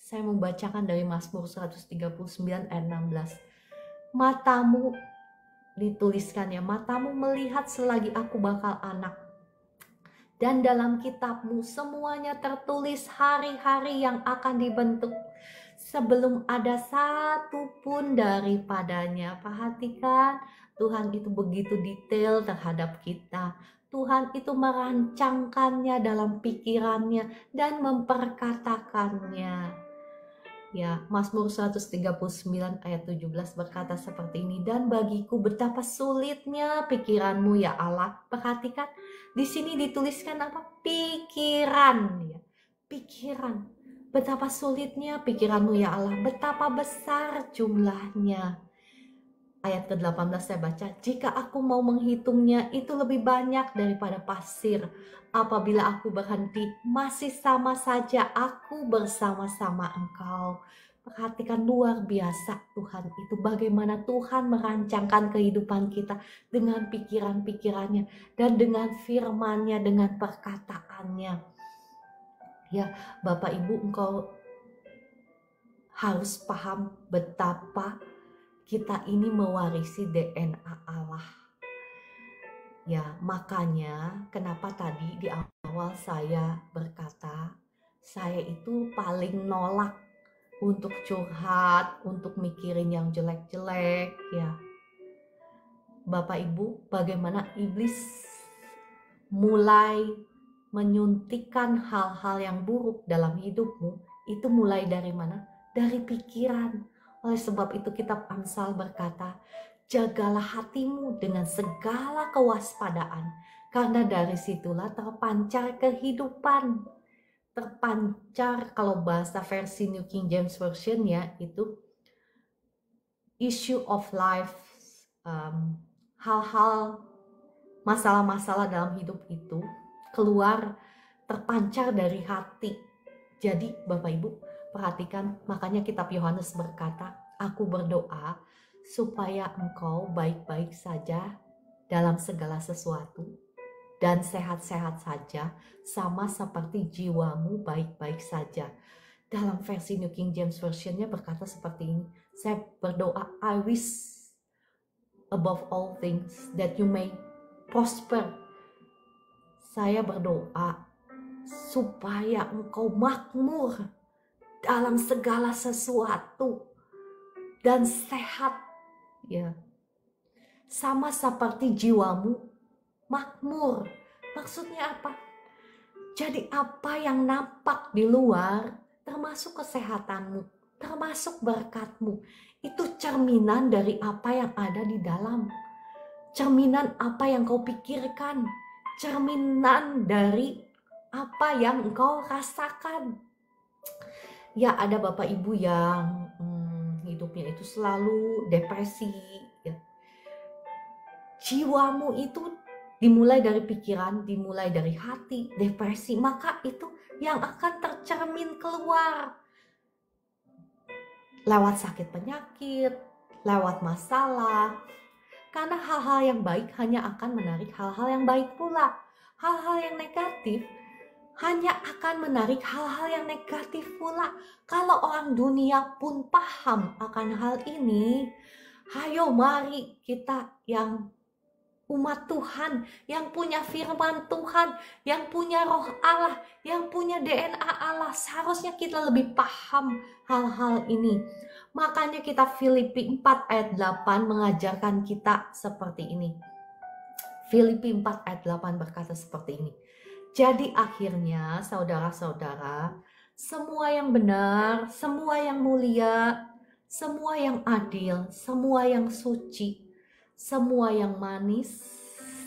A: Saya membacakan dari Mazmur 139 ayat 16. Matamu, dituliskan ya, matamu melihat selagi aku bakal anak. Dan dalam kitabmu semuanya tertulis hari-hari yang akan dibentuk sebelum ada satu pun daripadanya. Perhatikan, Tuhan itu begitu detail terhadap kita. Tuhan itu merancangkannya dalam pikirannya dan memperkatakannya. Ya, Mazmur 139 ayat 17 berkata seperti ini, dan bagiku betapa sulitnya pikiranmu ya Allah. Perhatikan, di sini dituliskan apa? Pikiran, ya. Pikiran. Betapa sulitnya pikiranmu ya Allah, betapa besar jumlahnya. Ayat ke-18 saya baca, jika aku mau menghitungnya itu lebih banyak daripada pasir. Apabila aku berhenti, masih sama saja aku bersama-sama Engkau. Perhatikan luar biasa Tuhan itu, bagaimana Tuhan merancangkan kehidupan kita dengan pikiran-pikirannya dan dengan firman-Nya, dengan perkataannya. Ya, Bapak Ibu, engkau harus paham betapa kita ini mewarisi DNA Allah. Ya, makanya kenapa tadi di awal saya berkata, saya itu paling nolak untuk curhat, untuk mikirin yang jelek-jelek, ya. Bapak Ibu, bagaimana iblis mulai menyuntikkan hal-hal yang buruk dalam hidupmu, itu mulai dari mana? Dari pikiran. Oleh sebab itu kitab Amsal berkata, jagalah hatimu dengan segala kewaspadaan, karena dari situlah terpancar kehidupan. Terpancar, kalau bahasa versi New King James Version ya, itu issue of life, hal-hal, masalah-masalah dalam hidup itu keluar, terpancar dari hati. Jadi Bapak Ibu perhatikan, makanya kitab Yohanes berkata, aku berdoa supaya engkau baik-baik saja dalam segala sesuatu dan sehat-sehat saja, sama seperti jiwamu baik-baik saja. Dalam versi New King James Version-nya berkata seperti ini, saya berdoa, I wish above all things that you may prosper. Saya berdoa supaya engkau makmur dalam segala sesuatu dan sehat, ya, sama seperti jiwamu makmur. Maksudnya apa? Jadi apa yang nampak di luar, termasuk kesehatanmu, termasuk berkatmu, itu cerminan dari apa yang ada di dalam. Cerminan apa yang kau pikirkan, cerminan dari apa yang engkau rasakan. Ya, ada Bapak Ibu yang hidupnya itu selalu depresi, ya. Jiwamu itu dimulai dari pikiran, dimulai dari hati, depresi, maka itu yang akan tercermin keluar lewat sakit penyakit, lewat masalah. Karena hal-hal yang baik hanya akan menarik hal-hal yang baik pula. Hal-hal yang negatif hanya akan menarik hal-hal yang negatif pula. Kalau orang dunia pun paham akan hal ini, hayo mari kita yang umat Tuhan, yang punya firman Tuhan, yang punya roh Allah, yang punya DNA Allah, seharusnya kita lebih paham hal-hal ini. Makanya kita Filipi 4 ayat 8 mengajarkan kita seperti ini. Filipi 4 ayat 8 berkata seperti ini. Jadi akhirnya saudara-saudara, semua yang benar, semua yang mulia, semua yang adil, semua yang suci, semua yang manis,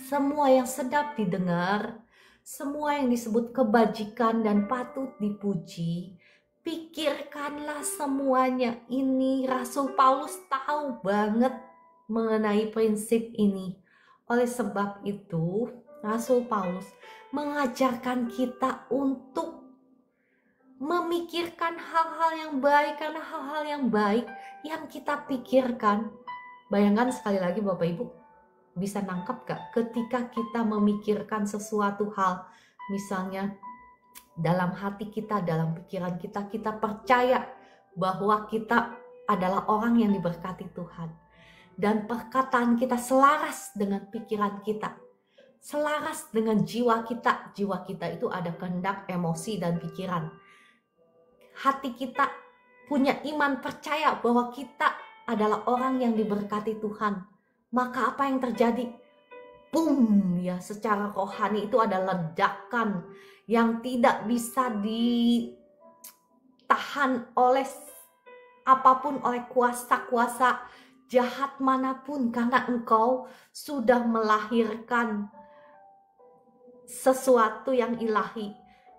A: semua yang sedap didengar, semua yang disebut kebajikan dan patut dipuji, pikirkanlah semuanya ini. Rasul Paulus tahu banget mengenai prinsip ini. Oleh sebab itu, Rasul Paulus mengajarkan kita untuk memikirkan hal-hal yang baik, karena hal-hal yang baik yang kita pikirkan. Bayangkan sekali lagi Bapak Ibu, bisa nangkep gak ketika kita memikirkan sesuatu hal, misalnya dalam hati kita, dalam pikiran kita, kita percaya bahwa kita adalah orang yang diberkati Tuhan. Dan perkataan kita selaras dengan pikiran kita, selaras dengan jiwa kita. Jiwa kita itu ada kehendak, emosi, dan pikiran. Hati kita punya iman, percaya bahwa kita adalah orang yang diberkati Tuhan. Maka apa yang terjadi? Boom, ya, secara rohani itu ada ledakan yang tidak bisa ditahan oleh apapun, oleh kuasa-kuasa jahat manapun, karena engkau sudah melahirkan sesuatu yang ilahi.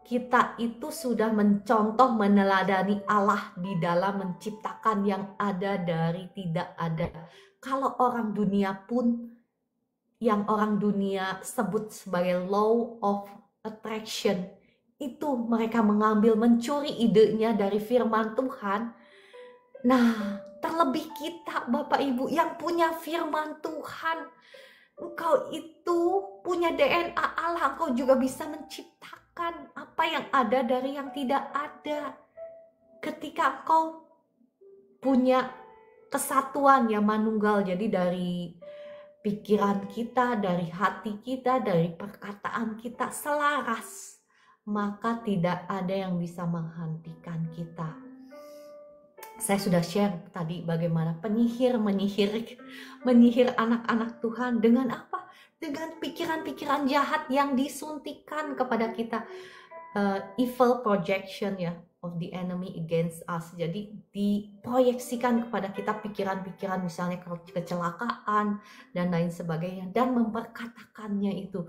A: Kita itu sudah mencontoh, meneladani Allah di dalam menciptakan yang ada dari tidak ada. Kalau orang dunia pun, yang orang dunia sebut sebagai law of attraction, itu mereka mengambil, mencuri idenya dari firman Tuhan. Nah, terlebih kita Bapak Ibu yang punya firman Tuhan, engkau itu punya DNA Allah, engkau juga bisa menciptakan apa yang ada dari yang tidak ada. Ketika engkau punya kesatuan yang manunggal, jadi dari pikiran kita, dari hati kita, dari perkataan kita selaras, maka tidak ada yang bisa menghentikan kita. Saya sudah share tadi bagaimana penyihir menyihir anak-anak Tuhan dengan apa? Dengan pikiran-pikiran jahat yang disuntikan kepada kita. Evil projection ya, of the enemy against us. Jadi diproyeksikan kepada kita pikiran-pikiran misalnya kecelakaan dan lain sebagainya, dan memperkatakannya itu.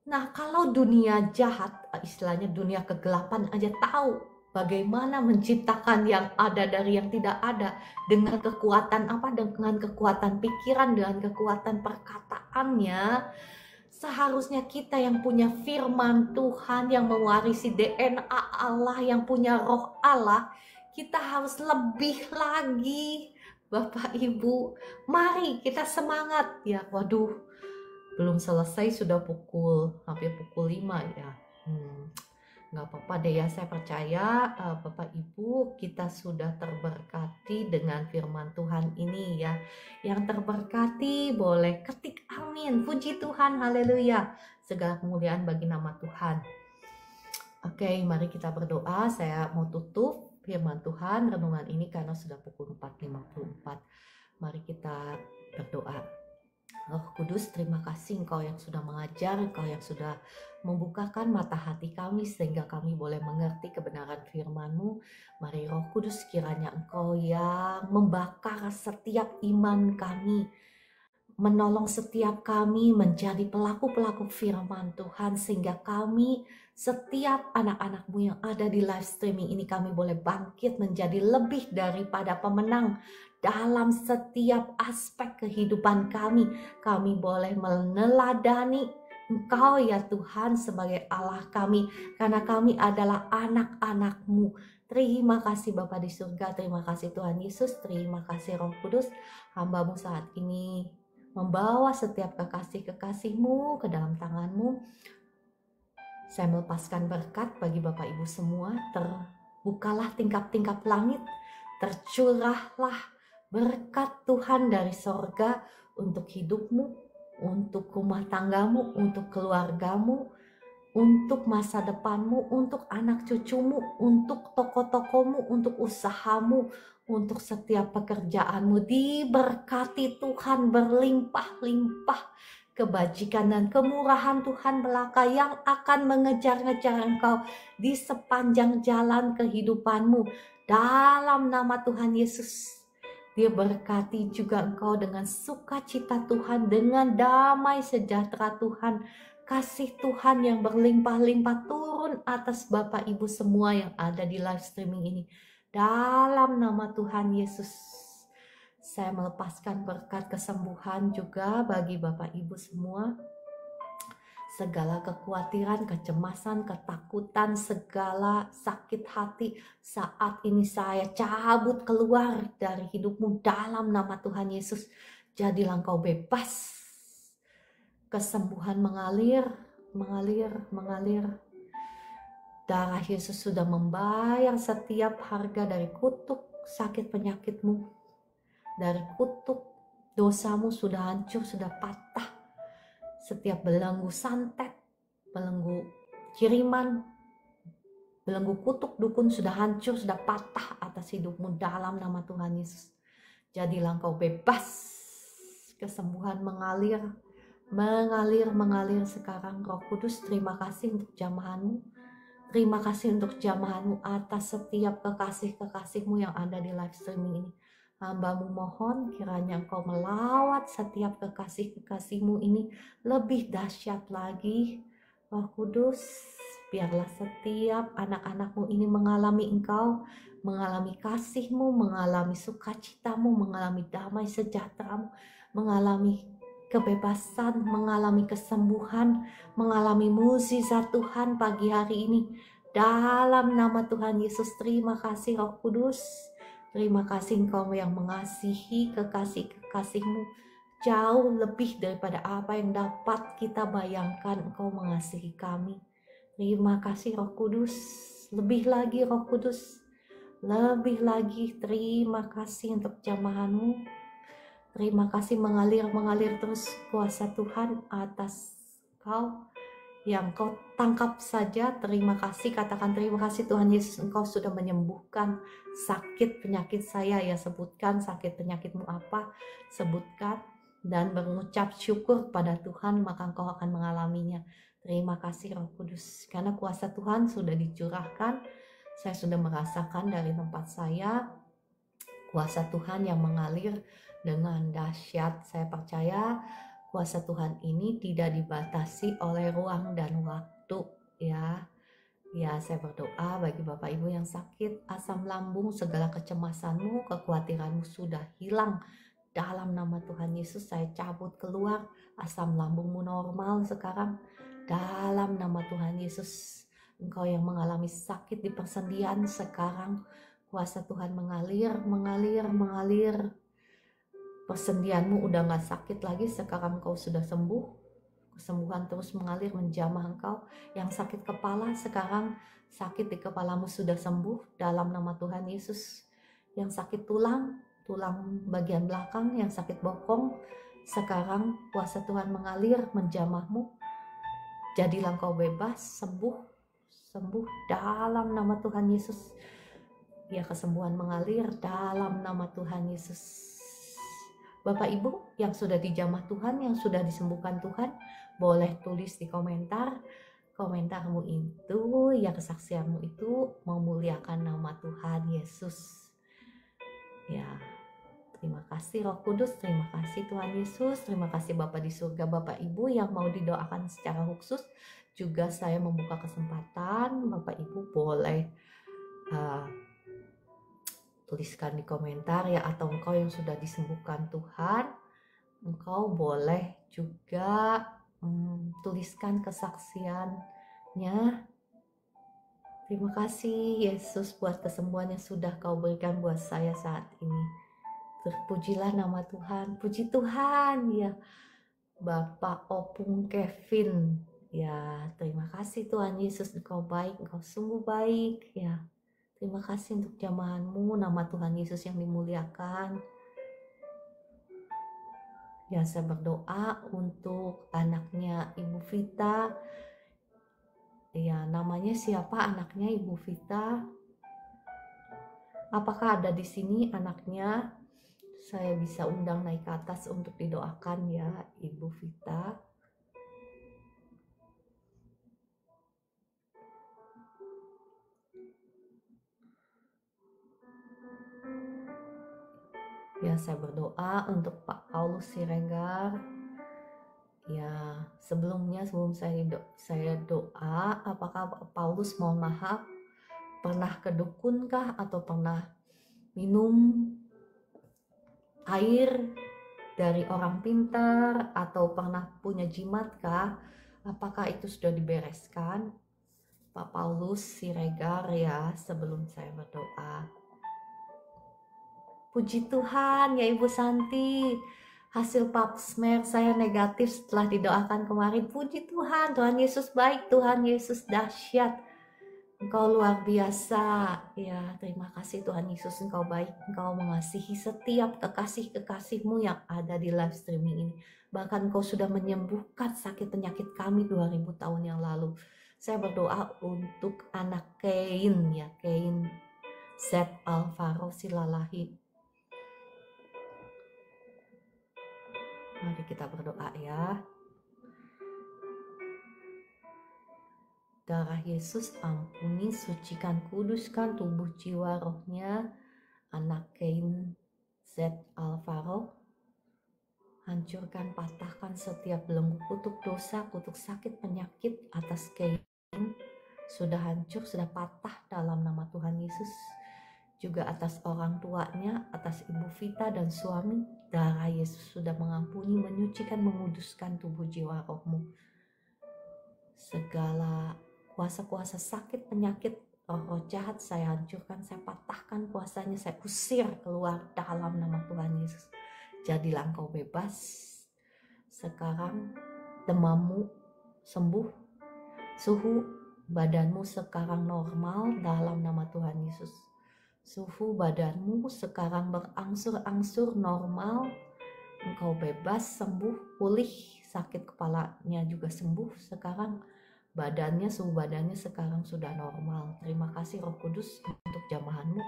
A: Nah, kalau dunia jahat, istilahnya dunia kegelapan aja tahu bagaimana menciptakan yang ada dari yang tidak ada, dengan kekuatan apa? Dengan kekuatan pikiran, dengan kekuatan perkataannya. Seharusnya kita yang punya firman Tuhan, yang mewarisi DNA Allah, yang punya roh Allah, kita harus lebih lagi. Bapak Ibu, mari kita semangat ya. Waduh, belum selesai sudah hampir pukul 5 ya. Nggak apa-apa deh ya, saya percaya Bapak Ibu kita sudah terberkati dengan firman Tuhan ini ya. Yang terberkati boleh ketik amin, puji Tuhan, haleluya, segala kemuliaan bagi nama Tuhan. Oke, mari kita berdoa. Saya mau tutup firman Tuhan renungan ini karena sudah pukul 4.54. Mari kita berdoa. Roh Kudus, terima kasih Engkau yang sudah mengajar, Engkau yang sudah membukakan mata hati kami sehingga kami boleh mengerti kebenaran firman-Mu. Mari Roh Kudus, kiranya Engkau yang membakar setiap iman kami, menolong setiap kami menjadi pelaku-pelaku firman Tuhan, sehingga kami, setiap anak-anak-Mu yang ada di live streaming ini, kami boleh bangkit menjadi lebih daripada pemenang dalam setiap aspek kehidupan kami. Kami boleh meneladani Engkau ya Tuhan sebagai Allah kami, karena kami adalah anak-anak-Mu. Terima kasih Bapa di surga, terima kasih Tuhan Yesus, terima kasih Roh Kudus. Hamba-Mu saat ini membawa setiap kekasih-kekasih-Mu ke dalam tangan-Mu. Saya melepaskan berkat bagi Bapak Ibu semua. Terbukalah tingkap-tingkap langit, tercurahlah berkat Tuhan dari sorga untuk hidupmu, untuk rumah tanggamu, untuk keluargamu, untuk masa depanmu, untuk anak cucumu, untuk toko-tokomu, untuk usahamu, untuk setiap pekerjaanmu. Diberkati Tuhan berlimpah-limpah kebajikan dan kemurahan Tuhan belaka yang akan mengejar-ngejar engkau di sepanjang jalan kehidupanmu. Dalam nama Tuhan Yesus, Dia berkati juga engkau dengan sukacita Tuhan, dengan damai sejahtera Tuhan, kasih Tuhan yang berlimpah-limpah turun atas Bapak Ibu semua yang ada di live streaming ini. Dalam nama Tuhan Yesus, saya melepaskan berkat kesembuhan juga bagi Bapak Ibu semua. Segala kekhawatiran, kecemasan, ketakutan, segala sakit hati saat ini saya cabut keluar dari hidupmu dalam nama Tuhan Yesus. Jadilah engkau bebas. Kesembuhan mengalir, mengalir, mengalir. Darah Yesus sudah membayar setiap harga dari kutuk sakit penyakitmu, dari kutuk dosamu sudah hancur, sudah patah. Setiap belenggu santet, belenggu kiriman, belenggu kutuk dukun sudah hancur, sudah patah atas hidupmu dalam nama Tuhan Yesus. Jadilah engkau bebas. Kesembuhan mengalir sekarang. Roh Kudus, terima kasih untuk jamahanmu. Terima kasih untuk jamahanmu atas setiap kekasih-kekasihmu yang ada di live streaming ini. Hambamu mohon kiranya engkau melawat setiap kekasih-kekasihmu ini lebih dahsyat lagi. Roh Kudus, biarlah setiap anak-anakmu ini mengalami engkau, mengalami kasihmu, mengalami sukacitamu, mengalami damai sejahteramu, mengalami kebebasan, mengalami kesembuhan, mengalami mukjizat Tuhan pagi hari ini. Dalam nama Tuhan Yesus, terima kasih Roh Kudus. Terima kasih Engkau yang mengasihi kekasih-kekasihmu jauh lebih daripada apa yang dapat kita bayangkan. Engkau mengasihi kami. Terima kasih Roh Kudus. Lebih lagi Roh Kudus. Lebih lagi terima kasih untuk jamahanmu. Terima kasih mengalir terus kuasa Tuhan atas kau yang kau tangkap saja. Terima kasih, katakan terima kasih Tuhan Yesus, engkau sudah menyembuhkan sakit penyakit saya. Ya, sebutkan sakit penyakitmu apa, sebutkan dan mengucap syukur pada Tuhan, maka engkau akan mengalaminya. Terima kasih Roh Kudus, karena kuasa Tuhan sudah dicurahkan. Saya sudah merasakan dari tempat saya kuasa Tuhan yang mengalir dengan dahsyat. Saya percaya kuasa Tuhan ini tidak dibatasi oleh ruang dan waktu, ya. Ya, saya berdoa bagi Bapak Ibu yang sakit asam lambung, segala kecemasanmu, kekhawatiranmu sudah hilang. Dalam nama Tuhan Yesus saya cabut keluar, asam lambungmu normal sekarang. Dalam nama Tuhan Yesus, engkau yang mengalami sakit di persendian sekarang, kuasa Tuhan mengalir. Persendianmu udah gak sakit lagi, sekarang engkau sudah sembuh. Kesembuhan terus mengalir menjamah engkau. Yang sakit kepala, sekarang sakit di kepalamu sudah sembuh dalam nama Tuhan Yesus. Yang sakit tulang bagian belakang, yang sakit bokong, sekarang kuasa Tuhan mengalir menjamahmu. Jadilah engkau bebas, sembuh dalam nama Tuhan Yesus. Ya, kesembuhan mengalir dalam nama Tuhan Yesus. Bapak Ibu yang sudah dijamah Tuhan, yang sudah disembuhkan Tuhan, boleh tulis di komentarmu itu, ya kesaksianmu itu memuliakan nama Tuhan Yesus. Ya, terima kasih Roh Kudus, terima kasih Tuhan Yesus, terima kasih Bapa di surga, Bapak Ibu yang mau didoakan secara khusus. Juga saya membuka kesempatan, Bapak Ibu boleh tuliskan di komentar ya, atau engkau yang sudah disembuhkan Tuhan, engkau boleh juga tuliskan kesaksiannya. Terima kasih Yesus buat kesembuhan yang sudah kau berikan buat saya saat ini. Terpujilah nama Tuhan, puji Tuhan ya. Bapak Opung Kevin, ya terima kasih Tuhan Yesus, engkau baik, engkau sungguh baik ya. Terima kasih untuk jamahanmu, nama Tuhan Yesus yang dimuliakan. Ya, saya berdoa untuk anaknya Ibu Vita. Ya, namanya siapa anaknya Ibu Vita? Apakah ada di sini anaknya? Saya bisa undang naik ke atas untuk didoakan ya, Ibu Vita. Ya, saya berdoa untuk Pak Paulus Siregar. Ya, sebelum saya doa, apakah Pak Paulus, mohon maaf, pernah ke dukun kah, atau pernah minum air dari orang pintar, atau pernah punya jimat kah? Apakah itu sudah dibereskan? Pak Paulus Siregar ya, sebelum saya berdoa. Puji Tuhan ya Ibu Santi, hasil pap smear saya negatif setelah didoakan kemarin. Puji Tuhan, Tuhan Yesus baik, Tuhan Yesus dahsyat. Engkau luar biasa. Ya, terima kasih Tuhan Yesus, Engkau baik. Engkau mengasihi setiap kekasih-kekasih-Mu yang ada di live streaming ini. Bahkan Engkau sudah menyembuhkan sakit penyakit kami 2000 tahun yang lalu. Saya berdoa untuk anak Cain, ya, Cain Z Alvaro Silalahi. Mari kita berdoa ya. Darah Yesus ampuni, sucikan, kuduskan tubuh jiwa rohnya anak Cain Z Alvaro. Hancurkan, patahkan setiap belenggu kutuk dosa, kutuk sakit, penyakit atas Cain. Sudah hancur, sudah patah dalam nama Tuhan Yesus. Juga atas orang tuanya, atas Ibu Vita dan suami, darah Yesus sudah mengampuni, menyucikan, menguduskan tubuh jiwa rohmu. Segala kuasa-kuasa sakit, penyakit, roh-roh jahat saya hancurkan, saya patahkan kuasanya, saya usir keluar dalam nama Tuhan Yesus. Jadilah engkau bebas. Sekarang demammu sembuh, suhu badanmu sekarang normal dalam nama Tuhan Yesus. Suhu badanmu sekarang berangsur-angsur normal, engkau bebas, sembuh, pulih, sakit kepalanya juga sembuh sekarang. Suhu badannya sekarang sudah normal. Terima kasih Roh Kudus untuk jamahanmu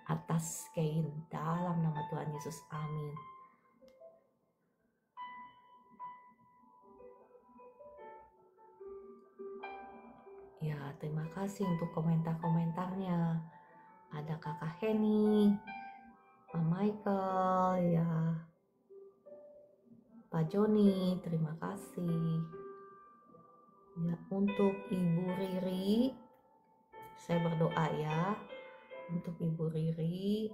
A: atas Cain. Dalam nama Tuhan Yesus, amin. Ya, terima kasih untuk komentar-komentarnya. Ada Kakak Heni, Pak Michael, ya, Pak Joni, terima kasih. Ya, untuk Ibu Riri, saya berdoa ya untuk Ibu Riri.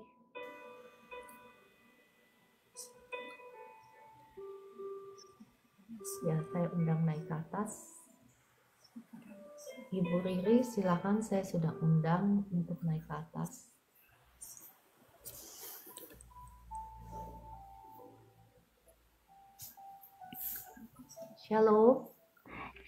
A: Ya, saya undang naik ke atas. Ibu Riri, silakan, saya sudah undang untuk naik ke atas. Shalom.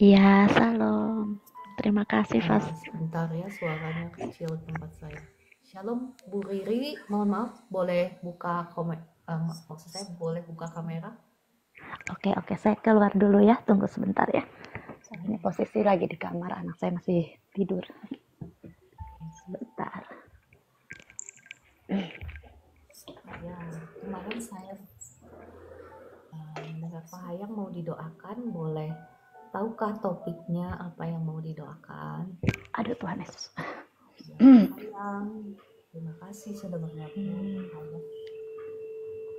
B: Iya, salam. Terima kasih,
A: Ya,
B: Fas.
A: sebentar ya, suaranya kecil tempat saya. Shalom, Bu Riri, mohon maaf, boleh buka maksud saya boleh buka kamera?
B: Oke, saya keluar dulu ya, tunggu sebentar ya. Ini posisi lagi di kamar, anak saya masih tidur. Sebentar.
A: Ya, kemarin saya mendengar Pak Hayang mau didoakan, boleh tahukah topiknya apa yang mau didoakan?
B: Aduh, Tuhan Yesus.
A: Ya, Pak Hayang, terima kasih sudah bergabung.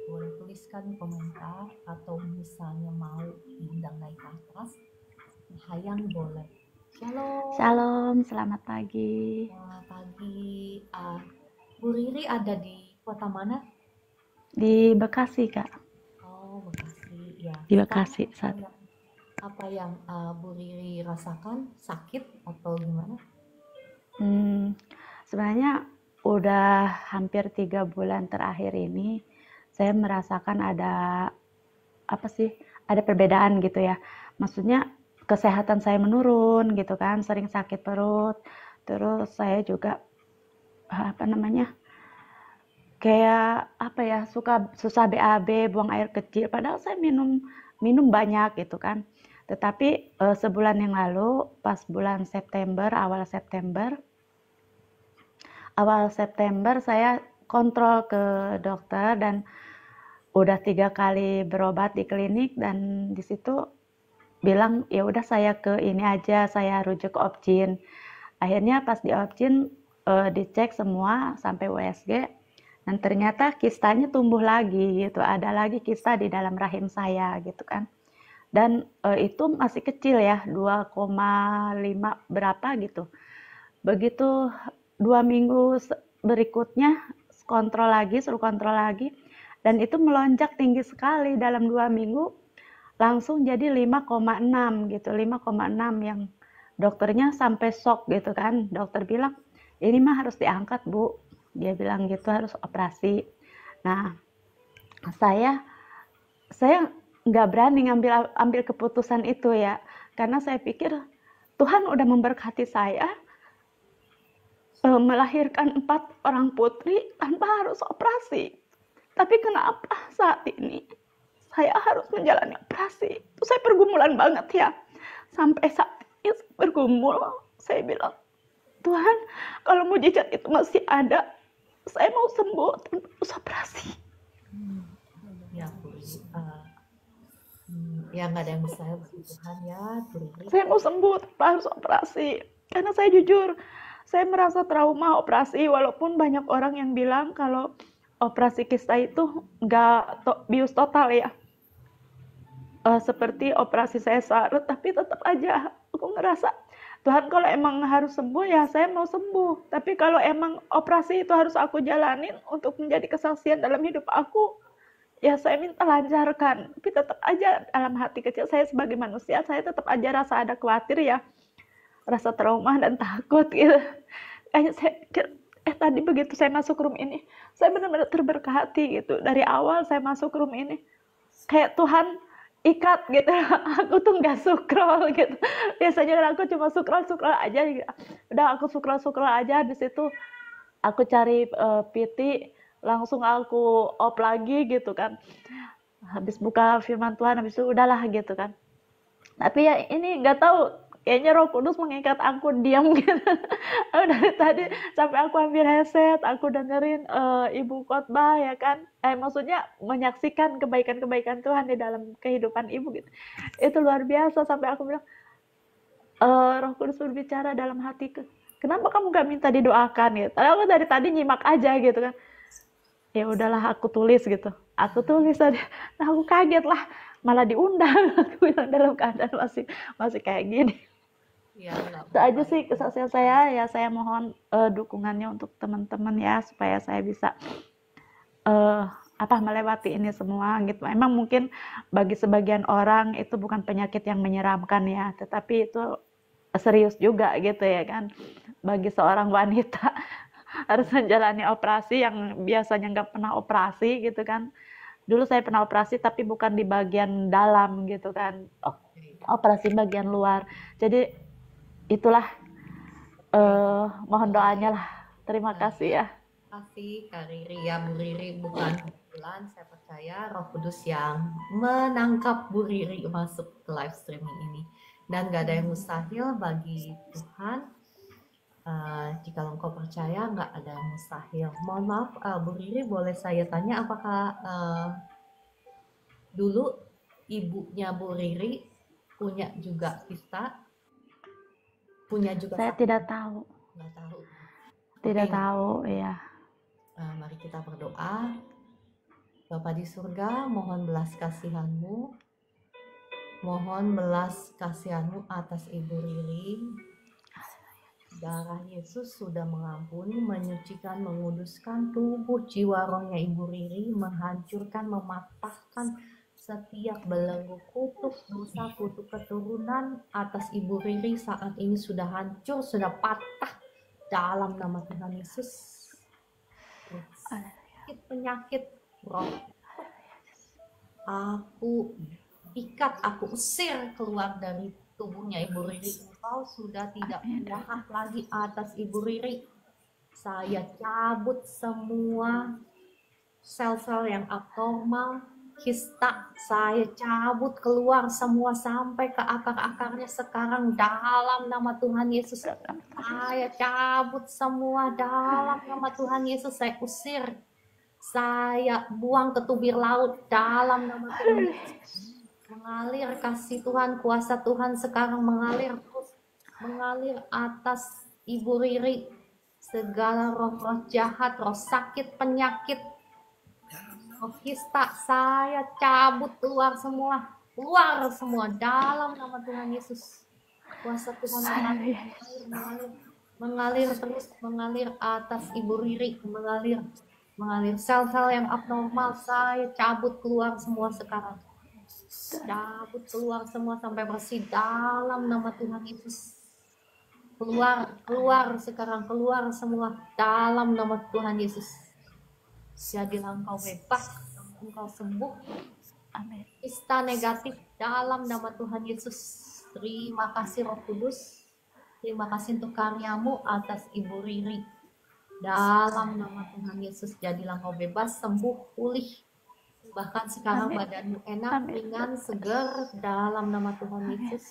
A: Boleh tuliskan komentar atau misalnya mau diundang naik ke atas, Hayang boleh. Shalom.
B: Shalom, selamat pagi.
A: Selamat pagi. Bu Riri ada di kota mana?
B: Di Bekasi, Kak.
A: Oh, Bekasi. Ya.
B: Di Bekasi.
A: Apa yang Bu Riri rasakan? Sakit atau gimana?
B: Sebenarnya udah hampir 3 bulan terakhir ini saya merasakan ada perbedaan gitu ya. Maksudnya kesehatan saya menurun gitu kan, sering sakit perut. Terus saya juga kayak suka susah BAB, buang air kecil, padahal saya minum banyak gitu kan. Tetapi sebulan yang lalu pas bulan September, awal September saya kontrol ke dokter dan udah 3 kali berobat di klinik, dan di situ bilang ya udah saya ke ini aja, saya rujuk ke Opjin. Akhirnya pas di Opjin dicek semua sampai USG, dan ternyata kistanya tumbuh lagi gitu, ada lagi kista di dalam rahim saya gitu kan. Dan itu masih kecil ya, 2,5 berapa gitu. Begitu 2 minggu berikutnya suruh kontrol lagi, dan itu melonjak tinggi sekali dalam 2 minggu, langsung jadi 5,6 gitu, 5,6 yang dokternya sampai shock gitu kan. Dokter bilang, ini mah harus diangkat Bu, dia bilang gitu, harus operasi. Nah, saya nggak berani ambil keputusan itu ya, karena saya pikir Tuhan udah memberkati saya, melahirkan 4 orang putri tanpa harus operasi. Tapi kenapa saat ini saya harus menjalani operasi? Itu saya pergumulan banget ya. Sampai saat ini bergumul, saya bilang, Tuhan, kalau mujizat itu masih ada, saya mau sembuh tanpa harus operasi.
A: Ya, Bu Riri. Ya nggak ada yang mustahil bagi Tuhan ya, Bu Riri.
B: Saya mau sembuh tanpa harus operasi. Karena saya jujur, saya merasa trauma operasi, walaupun banyak orang yang bilang kalau operasi kista itu nggak bius total ya. Seperti operasi sesar, tapi tetap aja aku ngerasa, Tuhan kalau emang harus sembuh ya saya mau sembuh. Tapi kalau emang operasi itu harus aku jalanin untuk menjadi kesaksian dalam hidup aku, ya saya minta lancarkan. Tapi tetap aja dalam hati kecil saya sebagai manusia, saya tetap aja rasa ada khawatir ya. Rasa trauma dan takut gitu. Kayaknya saya pikir, tadi begitu saya masuk room ini, saya benar-benar terberkati gitu. Dari awal saya masuk room ini, kayak Tuhan ikat gitu. Aku tuh nggak scroll gitu. Biasanya aku cuma scroll aja gitu. Udah aku scroll aja, habis itu aku cari PT, langsung aku off lagi gitu kan. Habis buka firman Tuhan, habis itu udahlah gitu kan. Tapi ya ini nggak tahu, kayaknya Roh Kudus mengikat aku diam gitu. Dari tadi sampai aku ambil headset, aku dengerin ibu khotbah ya kan. Maksudnya menyaksikan kebaikan-kebaikan Tuhan di dalam kehidupan ibu gitu. Itu luar biasa, sampai aku bilang, Roh Kudus berbicara dalam hatiku, kenapa kamu gak minta didoakan gitu. Aku dari tadi nyimak aja gitu kan. Ya udahlah aku tulis gitu. Aku tulis tadi. Nah aku kaget lah, malah diundang. Aku bilang dalam keadaan masih kayak gini.
A: Ya,
B: Itu aja sih kesaksian saya. Ya saya mohon dukungannya untuk teman-teman ya, supaya saya bisa melewati ini semua gitu. Emang mungkin bagi sebagian orang itu bukan penyakit yang menyeramkan ya, tetapi itu serius juga gitu ya kan. Bagi seorang wanita harus menjalani operasi yang biasanya nggak pernah operasi gitu kan. Dulu saya pernah operasi tapi bukan di bagian dalam gitu kan, operasi bagian luar. Jadi itulah, mohon doanya lah. Terima kasih ya.
A: Kasih Kak Riri ya, Bu Riri bukan kebetulan, saya percaya Roh Kudus yang menangkap Bu Riri masuk ke live streaming ini, dan gak ada yang mustahil bagi Tuhan. Jika engkau percaya, nggak ada yang mustahil. Mohon maaf, Bu Riri, boleh saya tanya apakah dulu ibunya Bu Riri punya juga kista? Punya juga?
B: Saya tidak tahu.
A: Nggak tahu.
B: Tidak tahu ya.
A: Mari kita berdoa. Bapa di surga, mohon belas kasihan-Mu. Mohon belas kasihan-Mu atas Ibu Riri. Darah Yesus sudah mengampuni, menyucikan, menguduskan tubuh jiwa rohnya Ibu Riri, menghancurkan, mematahkan setiap belenggu kutuk dosa, kutuk keturunan atas Ibu Riri saat ini sudah hancur, sudah patah dalam nama Tuhan Yesus. Sakit penyakit roh, aku ikat, aku usir keluar dari tubuhnya Ibu Riri. Engkau sudah tidak punya hak lagi atas Ibu Riri. Saya cabut semua sel-sel yang abnormal, kista, saya cabut keluar semua sampai ke akar-akarnya sekarang dalam nama Tuhan Yesus. Saya cabut semua dalam nama Tuhan Yesus. Saya usir, saya buang ke tubir laut dalam nama Tuhan Yesus. Mengalir kasih Tuhan, kuasa Tuhan sekarang mengalir terus, mengalir atas Ibu Riri. Segala roh-roh jahat, roh sakit, penyakit, roh kista, saya cabut keluar semua dalam nama Tuhan Yesus. Kuasa Tuhan mengalir terus, mengalir atas Ibu Riri, mengalir sel-sel yang abnormal, saya cabut keluar semua sekarang. Cabut keluar semua sampai bersih dalam nama Tuhan Yesus. Keluar sekarang, keluar semua dalam nama Tuhan Yesus. Jadilah engkau bebas, engkau sembuh. Amin. Kista negatif dalam nama Tuhan Yesus. Terima kasih Roh Kudus. Terima kasih untuk karyamu atas Ibu Riri. Dalam nama Tuhan Yesus, jadilah kau bebas, sembuh, pulih. Bahkan sekarang
B: Amin.
A: badanmu enak,
B: Amin.
A: ringan, segar. Dalam nama Tuhan
B: Amin.
A: Yesus,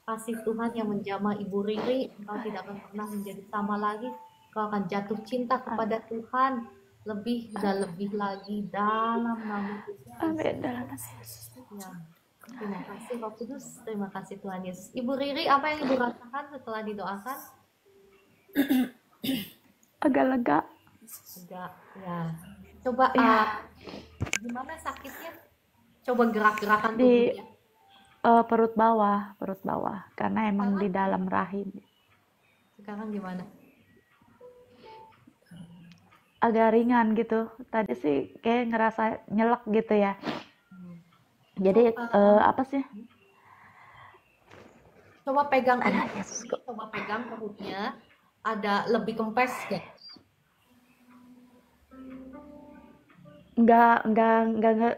A: kasih Tuhan yang menjamah Ibu Riri, engkau tidak akan pernah menjadi sama lagi. Kau akan jatuh cinta kepada Tuhan lebih dan lebih lagi dalam nama Yesus.
B: Amin. Dalam nama Yesus.
A: Ya, terima kasih Roh Kudus, terima kasih Tuhan Yesus. Ibu Riri, apa yang Ibu rasakan setelah didoakan?
B: Agak lega.
A: Enggak, ya. Coba
B: Ya,
A: gimana sakitnya? Coba gerak-gerakan
B: di
A: tubuhnya.
B: perut bawah, karena emang di
A: Sekarang,
B: dalam rahim.
A: sekarang gimana?
B: Agak ringan gitu. Tadi sih kayak ngerasa nyelek gitu ya.
A: Hmm.
B: Jadi
A: Coba,
B: apa sih?
A: coba pegang ini,
B: Ada Yesus kok.
A: coba pegang perutnya. Ada lebih kempes nggak?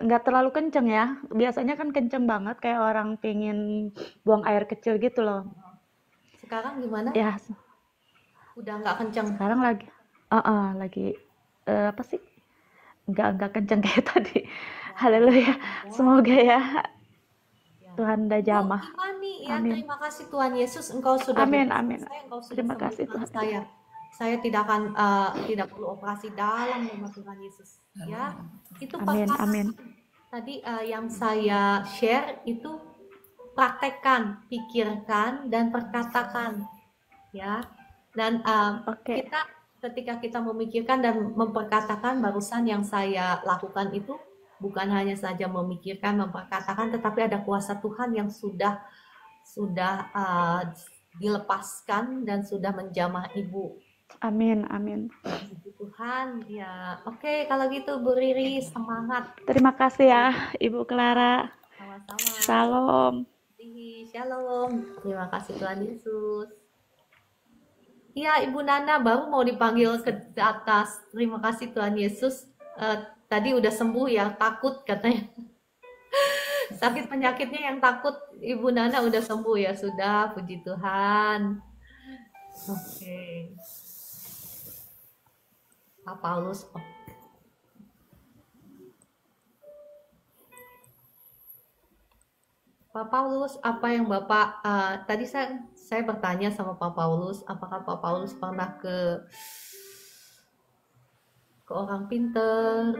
B: Nggak terlalu kenceng ya. Biasanya kan kenceng banget kayak orang pingin buang air kecil gitu loh.
A: Sekarang gimana?
B: Ya,
A: Udah nggak kenceng.
B: sekarang lagi apa sih? Nggak kenceng kayak tadi.
A: Ya,
B: Haleluya.
A: ya,
B: Semoga ya
A: ya.
B: Tuhan udah
A: Ibu
B: jamah.
A: Imani ya,
B: Amin.
A: terima kasih Tuhan Yesus, Engkau sudah
B: Amin,
A: bebaskan
B: amin.
A: saya, Engkau sudah
B: Terima kasih
A: sembuhkan
B: Tuhan.
A: saya. Saya tidak akan tidak perlu operasi dalam nama Tuhan Yesus. Ya, itu
B: Amin,
A: perkataan
B: amin.
A: tadi yang saya share itu praktekkan, pikirkan dan perkatakan, ya. Dan
B: Oke.
A: kita ketika kita memikirkan dan memperkatakan barusan yang saya lakukan itu bukan hanya saja memikirkan, memperkatakan, tetapi ada kuasa Tuhan yang sudah dilepaskan dan sudah menjamah Ibu.
B: Amin, amin.
A: Puji Tuhan, ya. Oke, kalau gitu Bu Riri semangat.
B: Terima kasih ya, Ibu Clara.
A: Sama-sama.
B: Salam.
A: Shalom. Terima kasih Tuhan Yesus. Iya, Ibu Nana baru mau dipanggil ke atas. Terima kasih Tuhan Yesus. Tadi udah sembuh ya, takut katanya. Sakit penyakitnya yang takut Ibu Nana udah sembuh ya, sudah. Puji Tuhan. Oke. Pak Paulus. Pak Paulus, apa yang Bapak tadi saya bertanya sama Pak Paulus, apakah Pak Paulus pernah ke orang pinter?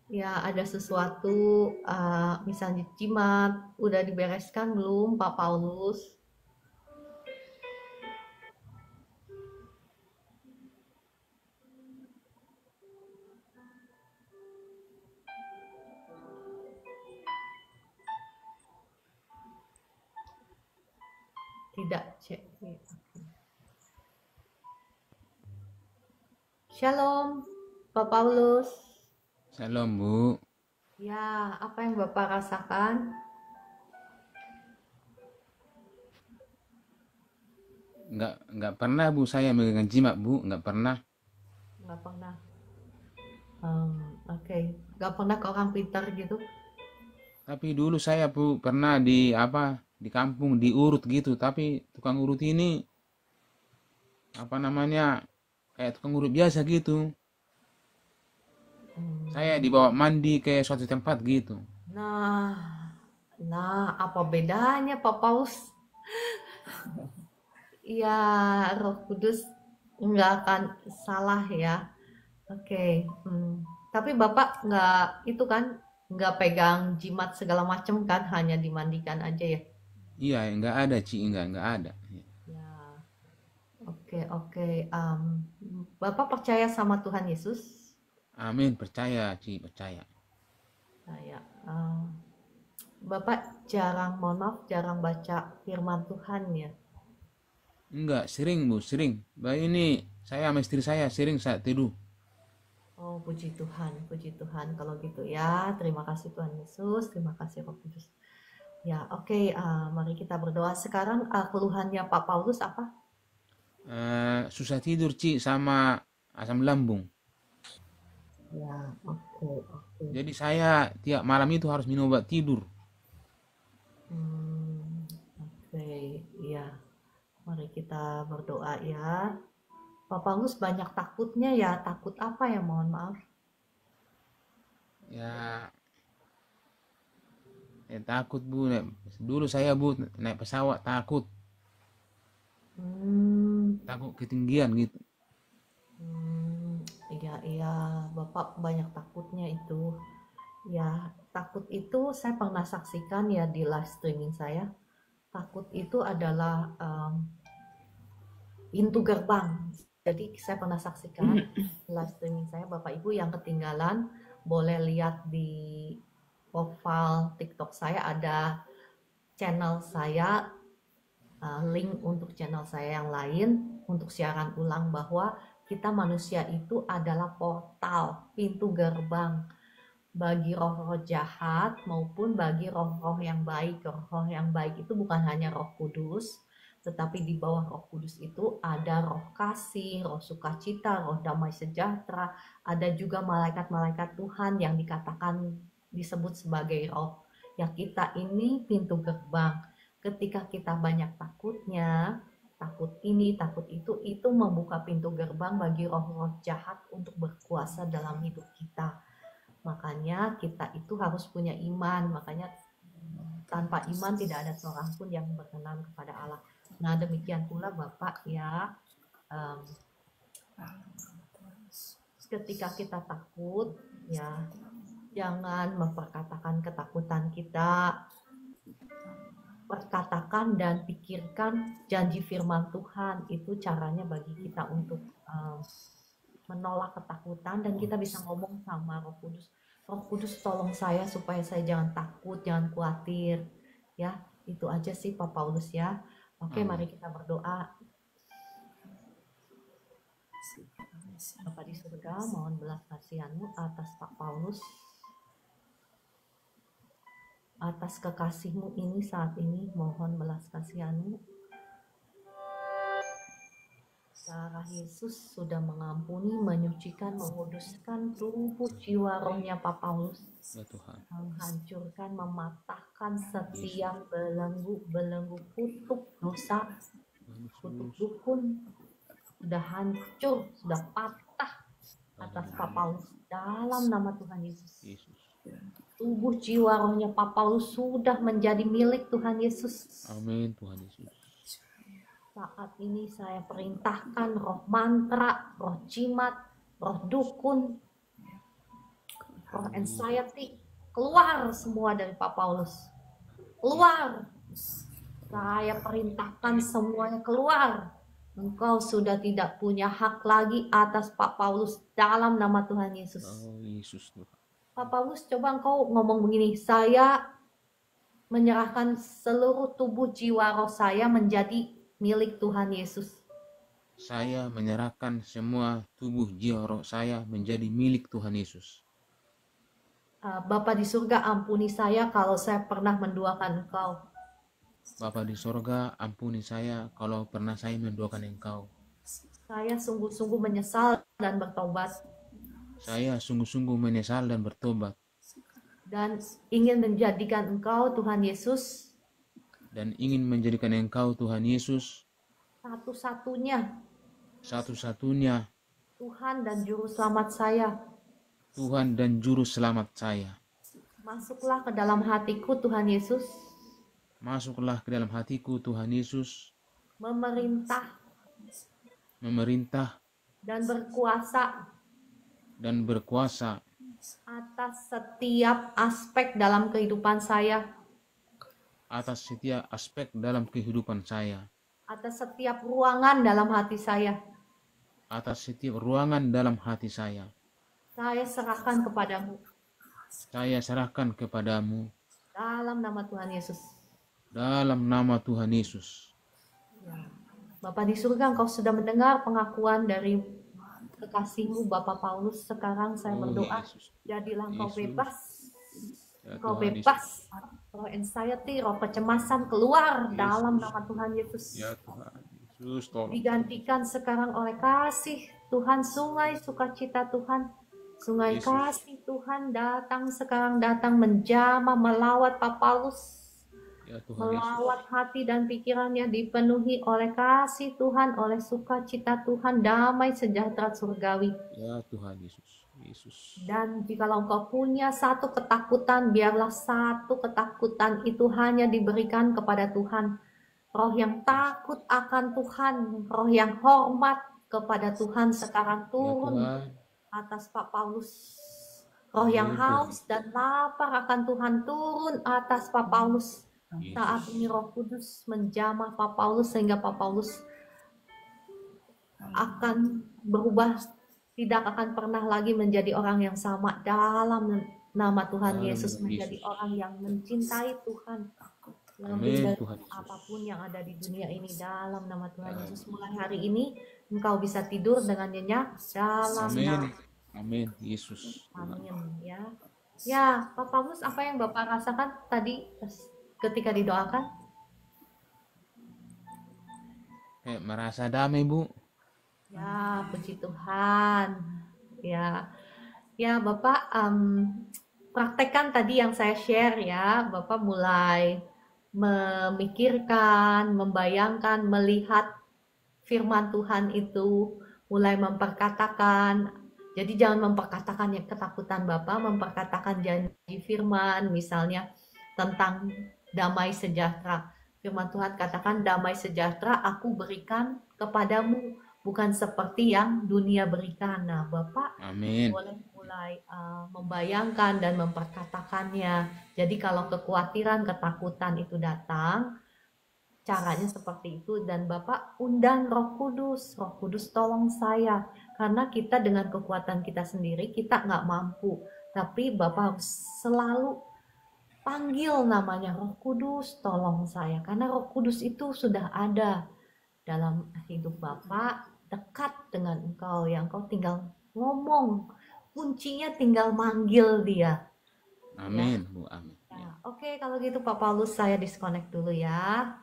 A: Ya, ada sesuatu misalnya jimat, udah dibereskan belum Pak Paulus? Tidak, cek. Shalom, Pak Paulus.
C: Shalom Bu,
A: Ya, apa yang Bapak rasakan?
C: nggak pernah Bu saya megang jimat Bu, nggak pernah.
A: Nggak pernah. Oke. Nggak pernah ke orang pintar gitu?
C: Tapi dulu saya Bu pernah di kampung diurut gitu, tapi tukang urut ini apa namanya kayak tukang urut biasa gitu.
A: Hmm.
C: Saya dibawa mandi ke suatu tempat gitu.
A: Nah, apa bedanya Pak Paus? Ya, Roh Kudus nggak akan salah ya. Oke. Tapi Bapak nggak itu kan nggak pegang jimat segala macam kan, hanya dimandikan aja ya.
C: Iya, nggak ada Ci, nggak ada.
A: Ya, oke oke. Bapak percaya sama Tuhan Yesus?
C: Amin, percaya Ci, percaya.
A: Saya. Bapak jarang, mohon maaf, jarang baca firman Tuhan ya.
C: Enggak, sering Bu, sering. Ini saya sama istri saya sering saat tidur.
A: Oh, puji Tuhan kalau gitu ya. Terima kasih Tuhan Yesus, terima kasih Roh Kudus. Ya, oke, mari kita berdoa. Sekarang keluhannya Pak Paulus apa?
C: Susah tidur Ci sama asam lambung.
A: Ya, oke, oke.
C: Jadi saya tiap malam itu harus minum obat tidur.
A: Oke, ya. Mari kita berdoa ya. Pak Paulus banyak takutnya ya. Takut apa ya, mohon maaf?
C: Ya, takut Bu. Dulu saya Bu naik pesawat takut
A: Hmm,
C: ketinggian gitu.
A: iya, iya, Bapak banyak takutnya itu. Ya, takut itu saya pernah saksikan ya di live streaming saya. Takut itu adalah pintu gerbang. Jadi saya pernah saksikan live streaming saya, Bapak Ibu yang ketinggalan boleh lihat di profile TikTok saya, ada channel saya, link untuk channel saya yang lain untuk siaran ulang bahwa kita manusia itu adalah portal, pintu gerbang bagi roh-roh jahat maupun bagi roh-roh yang baik. Roh-roh yang baik itu bukan hanya Roh Kudus, tetapi di bawah Roh Kudus itu ada roh kasih, roh sukacita, roh damai sejahtera, ada juga malaikat-malaikat Tuhan yang dikatakan disebut sebagai roh. Ya, kita ini pintu gerbang. Ketika kita banyak takutnya, takut ini, takut itu membuka pintu gerbang bagi roh-roh jahat untuk berkuasa dalam hidup kita. Makanya kita itu harus punya iman. Makanya tanpa iman tidak ada seorang pun yang berkenan kepada Allah. Nah, demikian pula Bapak ya, ketika kita takut ya, jangan memperkatakan ketakutan kita. Perkatakan dan pikirkan janji firman Tuhan. Itu caranya bagi kita untuk menolak ketakutan, dan kita bisa ngomong sama Roh Kudus. Roh Kudus, tolong saya supaya saya jangan takut, jangan khawatir. Ya, itu aja sih Pak Paulus ya. Oke, mari kita berdoa. Bapa di surga, mohon belas kasihan-Mu atas Pak Paulus, atas kekasih-Mu ini saat ini, mohon belas kasihan-Mu. Darah Yesus sudah mengampuni, menyucikan, menguduskan tubuh jiwa rohnya Pak Paulus.
C: Ya Tuhan.
A: Menghancurkan, mematahkan setiap belenggu kutuk dosa, kutuk dukun, sudah hancur, sudah patah atas Pak Paulus dalam nama Tuhan Yesus. Tubuh jiwa rohnya Pak Paulus sudah menjadi milik Tuhan Yesus.
C: Amin Tuhan Yesus.
A: Saat ini saya perintahkan roh mantra, roh jimat, roh dukun, roh anxiety, keluar semua dari Pak Paulus. Keluar. Saya perintahkan semuanya keluar. Engkau sudah tidak punya hak lagi atas Pak Paulus dalam nama Tuhan Yesus.
C: Oh Yesus Tuhan.
A: Pak Paulus, coba engkau ngomong begini, saya menyerahkan seluruh tubuh jiwa roh saya menjadi milik Tuhan Yesus.
C: Saya menyerahkan semua tubuh jiwa roh saya menjadi milik Tuhan Yesus.
A: Bapa di surga, ampuni saya kalau saya pernah menduakan Engkau.
C: Bapa di sorga, ampuni saya kalau pernah saya menduakan Engkau.
A: Saya sungguh-sungguh menyesal dan bertobat.
C: Saya sungguh-sungguh menyesal dan bertobat.
A: Dan ingin menjadikan Engkau, Tuhan Yesus,
C: dan ingin menjadikan Engkau Tuhan Yesus satu-satunya
A: Tuhan dan juru selamat saya.
C: Tuhan dan juru selamat saya.
A: Masuklah ke dalam hatiku Tuhan Yesus.
C: Masuklah ke dalam hatiku Tuhan Yesus. Memerintah
A: dan berkuasa atas setiap aspek dalam kehidupan saya.
C: Atas setiap aspek dalam kehidupan saya.
A: Atas setiap ruangan dalam hati saya.
C: Atas setiap ruangan dalam hati saya.
A: Saya serahkan kepadamu.
C: Saya serahkan kepadamu.
A: Dalam nama Tuhan Yesus.
C: Dalam nama Tuhan Yesus.
A: Ya. Bapa di surga, Engkau sudah mendengar pengakuan dari kekasih-Mu Bapak Paulus. Sekarang saya berdoa, jadilah Engkau bebas. Engkau bebas. Roh anxiety, roh kecemasan keluar dalam nama Tuhan Yesus.
C: Ya Tuhan Yesus, tolong.
A: Digantikan sekarang oleh kasih Tuhan, sungai sukacita Tuhan, sungai Yesus. Kasih Tuhan datang sekarang, datang menjamah melawat Pak Paulus.
C: Ya Tuhan Yesus.
A: melawat hati dan pikirannya, dipenuhi oleh kasih Tuhan, oleh sukacita Tuhan, damai sejahtera surgawi.
C: Ya Tuhan Yesus. Yesus.
A: Dan jikalau engkau punya satu ketakutan, biarlah satu ketakutan itu hanya diberikan kepada Tuhan. Roh yang takut akan Tuhan, roh yang hormat kepada Tuhan sekarang
C: Ya
A: turun
C: Tuhan.
A: atas Pak Paulus. Roh yang
C: Amin Tuhan.
A: haus dan lapar akan Tuhan turun atas Pak Paulus. Saat
C: Yesus.
A: ini Roh Kudus menjamah Pak Paulus sehingga Pak Paulus akan berubah, tidak akan pernah lagi menjadi orang yang sama dalam nama Tuhan
C: Dalam
A: Yesus,
C: nama
A: menjadi
C: Yesus.
A: orang yang mencintai Tuhan lebih
C: Amin
A: dari
C: Tuhan Yesus.
A: apapun yang ada di dunia ini dalam nama Tuhan Yesus. Mulai hari ini engkau bisa tidur dengan nyenyak dalam
C: Amin.
A: nama
C: Amin Yesus. Tuhan.
A: Amin ya. Ya, Pak Paulus, apa yang Bapak rasakan tadi ketika didoakan?
C: Kayak merasa damai Bu.
A: Ya, puji Tuhan. Ya, ya Bapak praktekkan tadi yang saya share ya. Bapak mulai memikirkan, membayangkan, melihat firman Tuhan itu, mulai memperkatakan. Jadi jangan memperkatakan yang ketakutan Bapak, memperkatakan janji firman, misalnya tentang damai sejahtera. Firman Tuhan katakan, damai sejahtera aku berikan kepadamu, bukan seperti yang dunia berikan. Nah, Bapak
C: Amin.
A: boleh mulai membayangkan dan memperkatakannya. Jadi kalau kekhawatiran, ketakutan itu datang, caranya seperti itu, dan Bapak undang Roh Kudus. Roh Kudus tolong saya, karena kita dengan kekuatan kita sendiri kita nggak mampu, tapi Bapak harus selalu panggil namanya, Roh Kudus tolong saya, karena Roh Kudus itu sudah ada dalam hidup Bapak, dekat dengan engkau, yang engkau tinggal ngomong, kuncinya tinggal manggil dia.
C: Amin Bu. Amin.
A: Ya, oke, kalau gitu Pak Paulus saya disconnect dulu ya.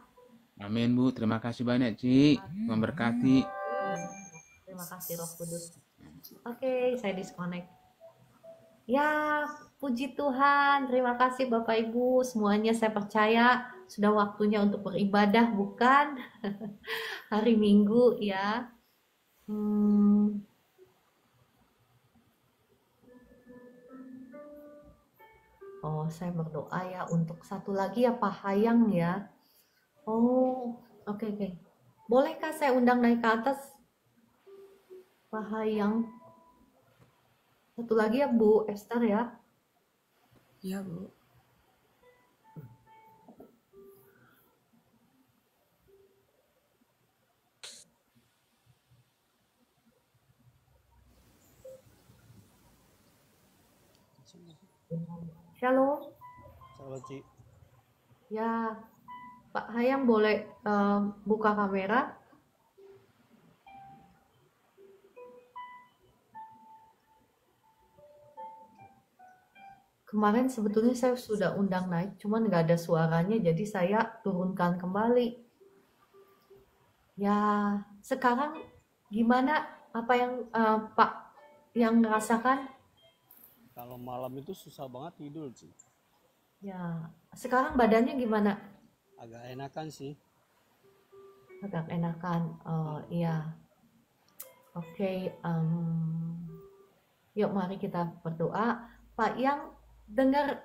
C: Amin Bu. Terima kasih banyak Ci. Memberkati.
A: Terima kasih Roh Kudus. Oke, saya disconnect. Ya, puji Tuhan. Terima kasih Bapak Ibu semuanya. Saya percaya sudah waktunya untuk beribadah, bukan? Hari Minggu ya. Oh, saya berdoa ya untuk satu lagi ya Pak Hayang ya. Oh, oke. Bolehkah saya undang naik ke atas Pak Hayang? Satu lagi ya Bu Esther ya.
D: Iya, Bu.
A: Shalom.
D: Sahabat Ci.
A: Ya, Pak Hayang boleh buka kamera? Kemarin sebetulnya saya sudah undang naik, cuman nggak ada suaranya, jadi saya turunkan kembali. Ya, sekarang gimana? Apa yang Pak yang merasakan?
D: Kalau malam itu susah banget tidur, Ci.
A: Ya, sekarang badannya gimana?
D: Agak enakan sih.
A: Agak enakan. Oh iya. Oke, yuk mari kita berdoa. Pak Yang dengar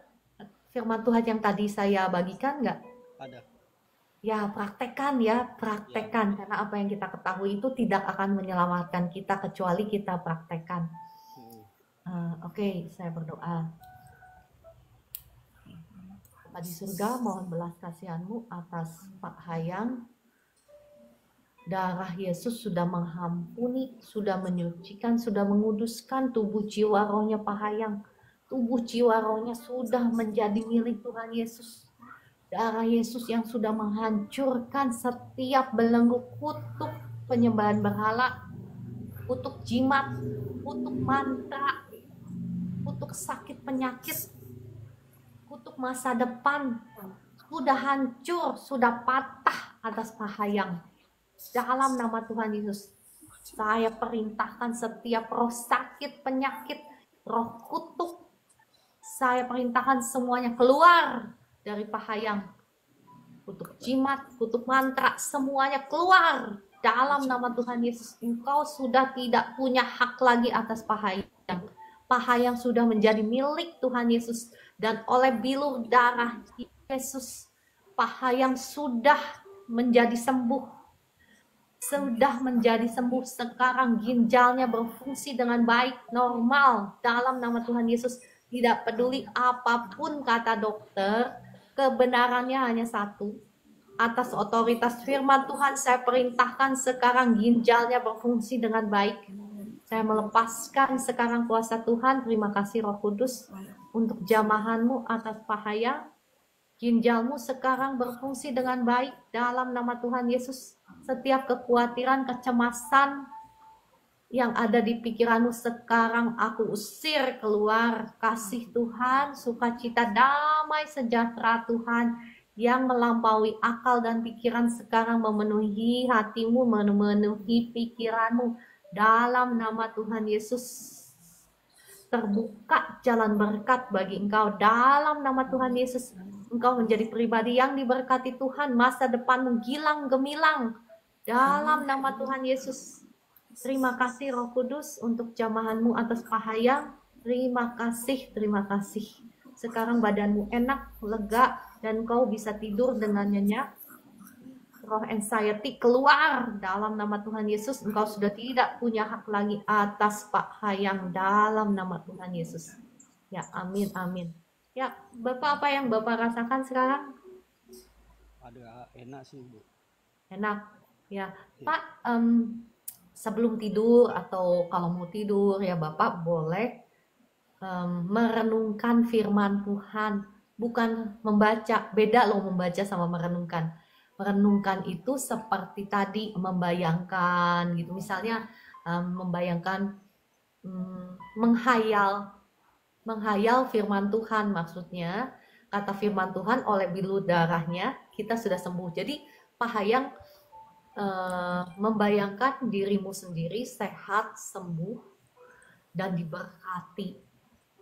A: firman Tuhan yang tadi saya bagikan nggak?
D: Ada.
A: Ya, praktekkan ya, praktekkan. Karena apa yang kita ketahui itu tidak akan menyelamatkan kita kecuali kita praktekkan. Oke, saya berdoa. Bapa di surga, mohon belas kasihan-Mu atas Pak Hayang. Darah Yesus sudah mengampuni, sudah menyucikan, sudah menguduskan tubuh jiwa rohnya Pak Hayang. Tubuh jiwa rohnya sudah menjadi milik Tuhan Yesus. Darah Yesus yang sudah menghancurkan setiap belenggu kutuk penyembahan berhala, kutuk jimat, kutuk mantra, kutuk sakit penyakit, kutuk masa depan, sudah hancur, sudah patah atas Pak Hayang. Dalam nama Tuhan Yesus, saya perintahkan setiap roh sakit, penyakit, roh kutuk, saya perintahkan semuanya keluar dari Pak Hayang. kutuk jimat, kutuk mantra, semuanya keluar dalam nama Tuhan Yesus. Engkau sudah tidak punya hak lagi atas paha yang sudah menjadi milik Tuhan Yesus, dan oleh bilur darah Yesus, paha yang sudah menjadi sembuh sekarang, ginjalnya berfungsi dengan baik, normal dalam nama Tuhan Yesus. Tidak peduli apapun kata dokter, kebenarannya hanya satu. Atas otoritas firman Tuhan saya perintahkan sekarang ginjalnya berfungsi dengan baik. Saya melepaskan sekarang kuasa Tuhan. Terima kasih Roh Kudus untuk jamahanmu atas paha. Ginjalmu sekarang berfungsi dengan baik dalam nama Tuhan Yesus. Setiap kekhawatiran, kecemasan yang ada di pikiranmu sekarang aku usir keluar. Kasih Tuhan, sukacita, damai, sejahtera Tuhan yang melampaui akal dan pikiran sekarang memenuhi hatimu, memenuhi pikiranmu dalam nama Tuhan Yesus. Terbuka jalan berkat bagi engkau dalam nama Tuhan Yesus. Engkau menjadi pribadi yang diberkati Tuhan, masa depanmu gilang gemilang dalam nama Tuhan Yesus. Terima kasih Roh Kudus untuk jamahanmu atas paha. Terima kasih. Sekarang badanmu enak, lega, dan kau bisa tidur dengan nyenyak. Roh anxiety keluar dalam nama Tuhan Yesus. Engkau sudah tidak punya hak lagi atas Pak Hayang dalam nama Tuhan Yesus. Ya, amin. Ya, Bapak, apa yang Bapak rasakan sekarang?
D: Ada enak sih, Bu.
A: Enak. Ya, Pak, sebelum tidur atau kalau mau tidur ya Bapak boleh merenungkan firman Tuhan. Bukan membaca, beda loh membaca sama merenungkan. Merenungkan itu seperti tadi membayangkan gitu, misalnya membayangkan, menghayal firman Tuhan, maksudnya kata firman Tuhan oleh bilur darahnya kita sudah sembuh. Jadi pahayang membayangkan dirimu sendiri sehat, sembuh, dan diberkati.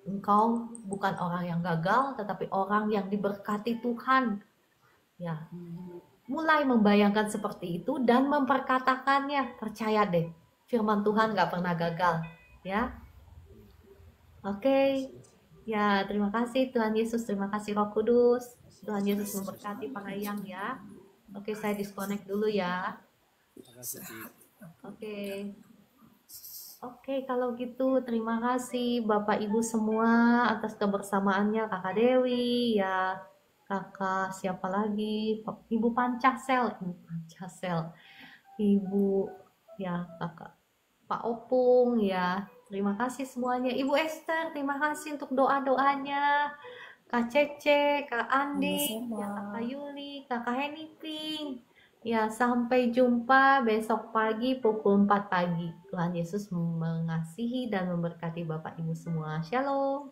A: Engkau bukan orang yang gagal, tetapi orang yang diberkati Tuhan. Ya, mulai membayangkan seperti itu dan memperkatakannya. Percaya deh, firman Tuhan gak pernah gagal. Ya, oke. Ya, terima kasih Tuhan Yesus, terima kasih Roh Kudus. Tuhan Yesus memberkati Pak Hayang ya. Oke, saya disconnect dulu ya.
D: Terima kasih, Ci.
A: Oke, kalau gitu terima kasih Bapak Ibu semua atas kebersamaannya, Kakak Dewi ya, Kakak siapa lagi, Ibu Pancasel, Ibu ya, Kakak Pak Opung ya, terima kasih semuanya. Ibu Esther, terima kasih untuk doa-doanya. Kak Cece, Kak Andi, ya, Kakak Yuli, Kakak Henny Ping. Ya, sampai jumpa besok pagi pukul 4 pagi. Tuhan Yesus mengasihi dan memberkati Bapak Ibu semua. Shalom.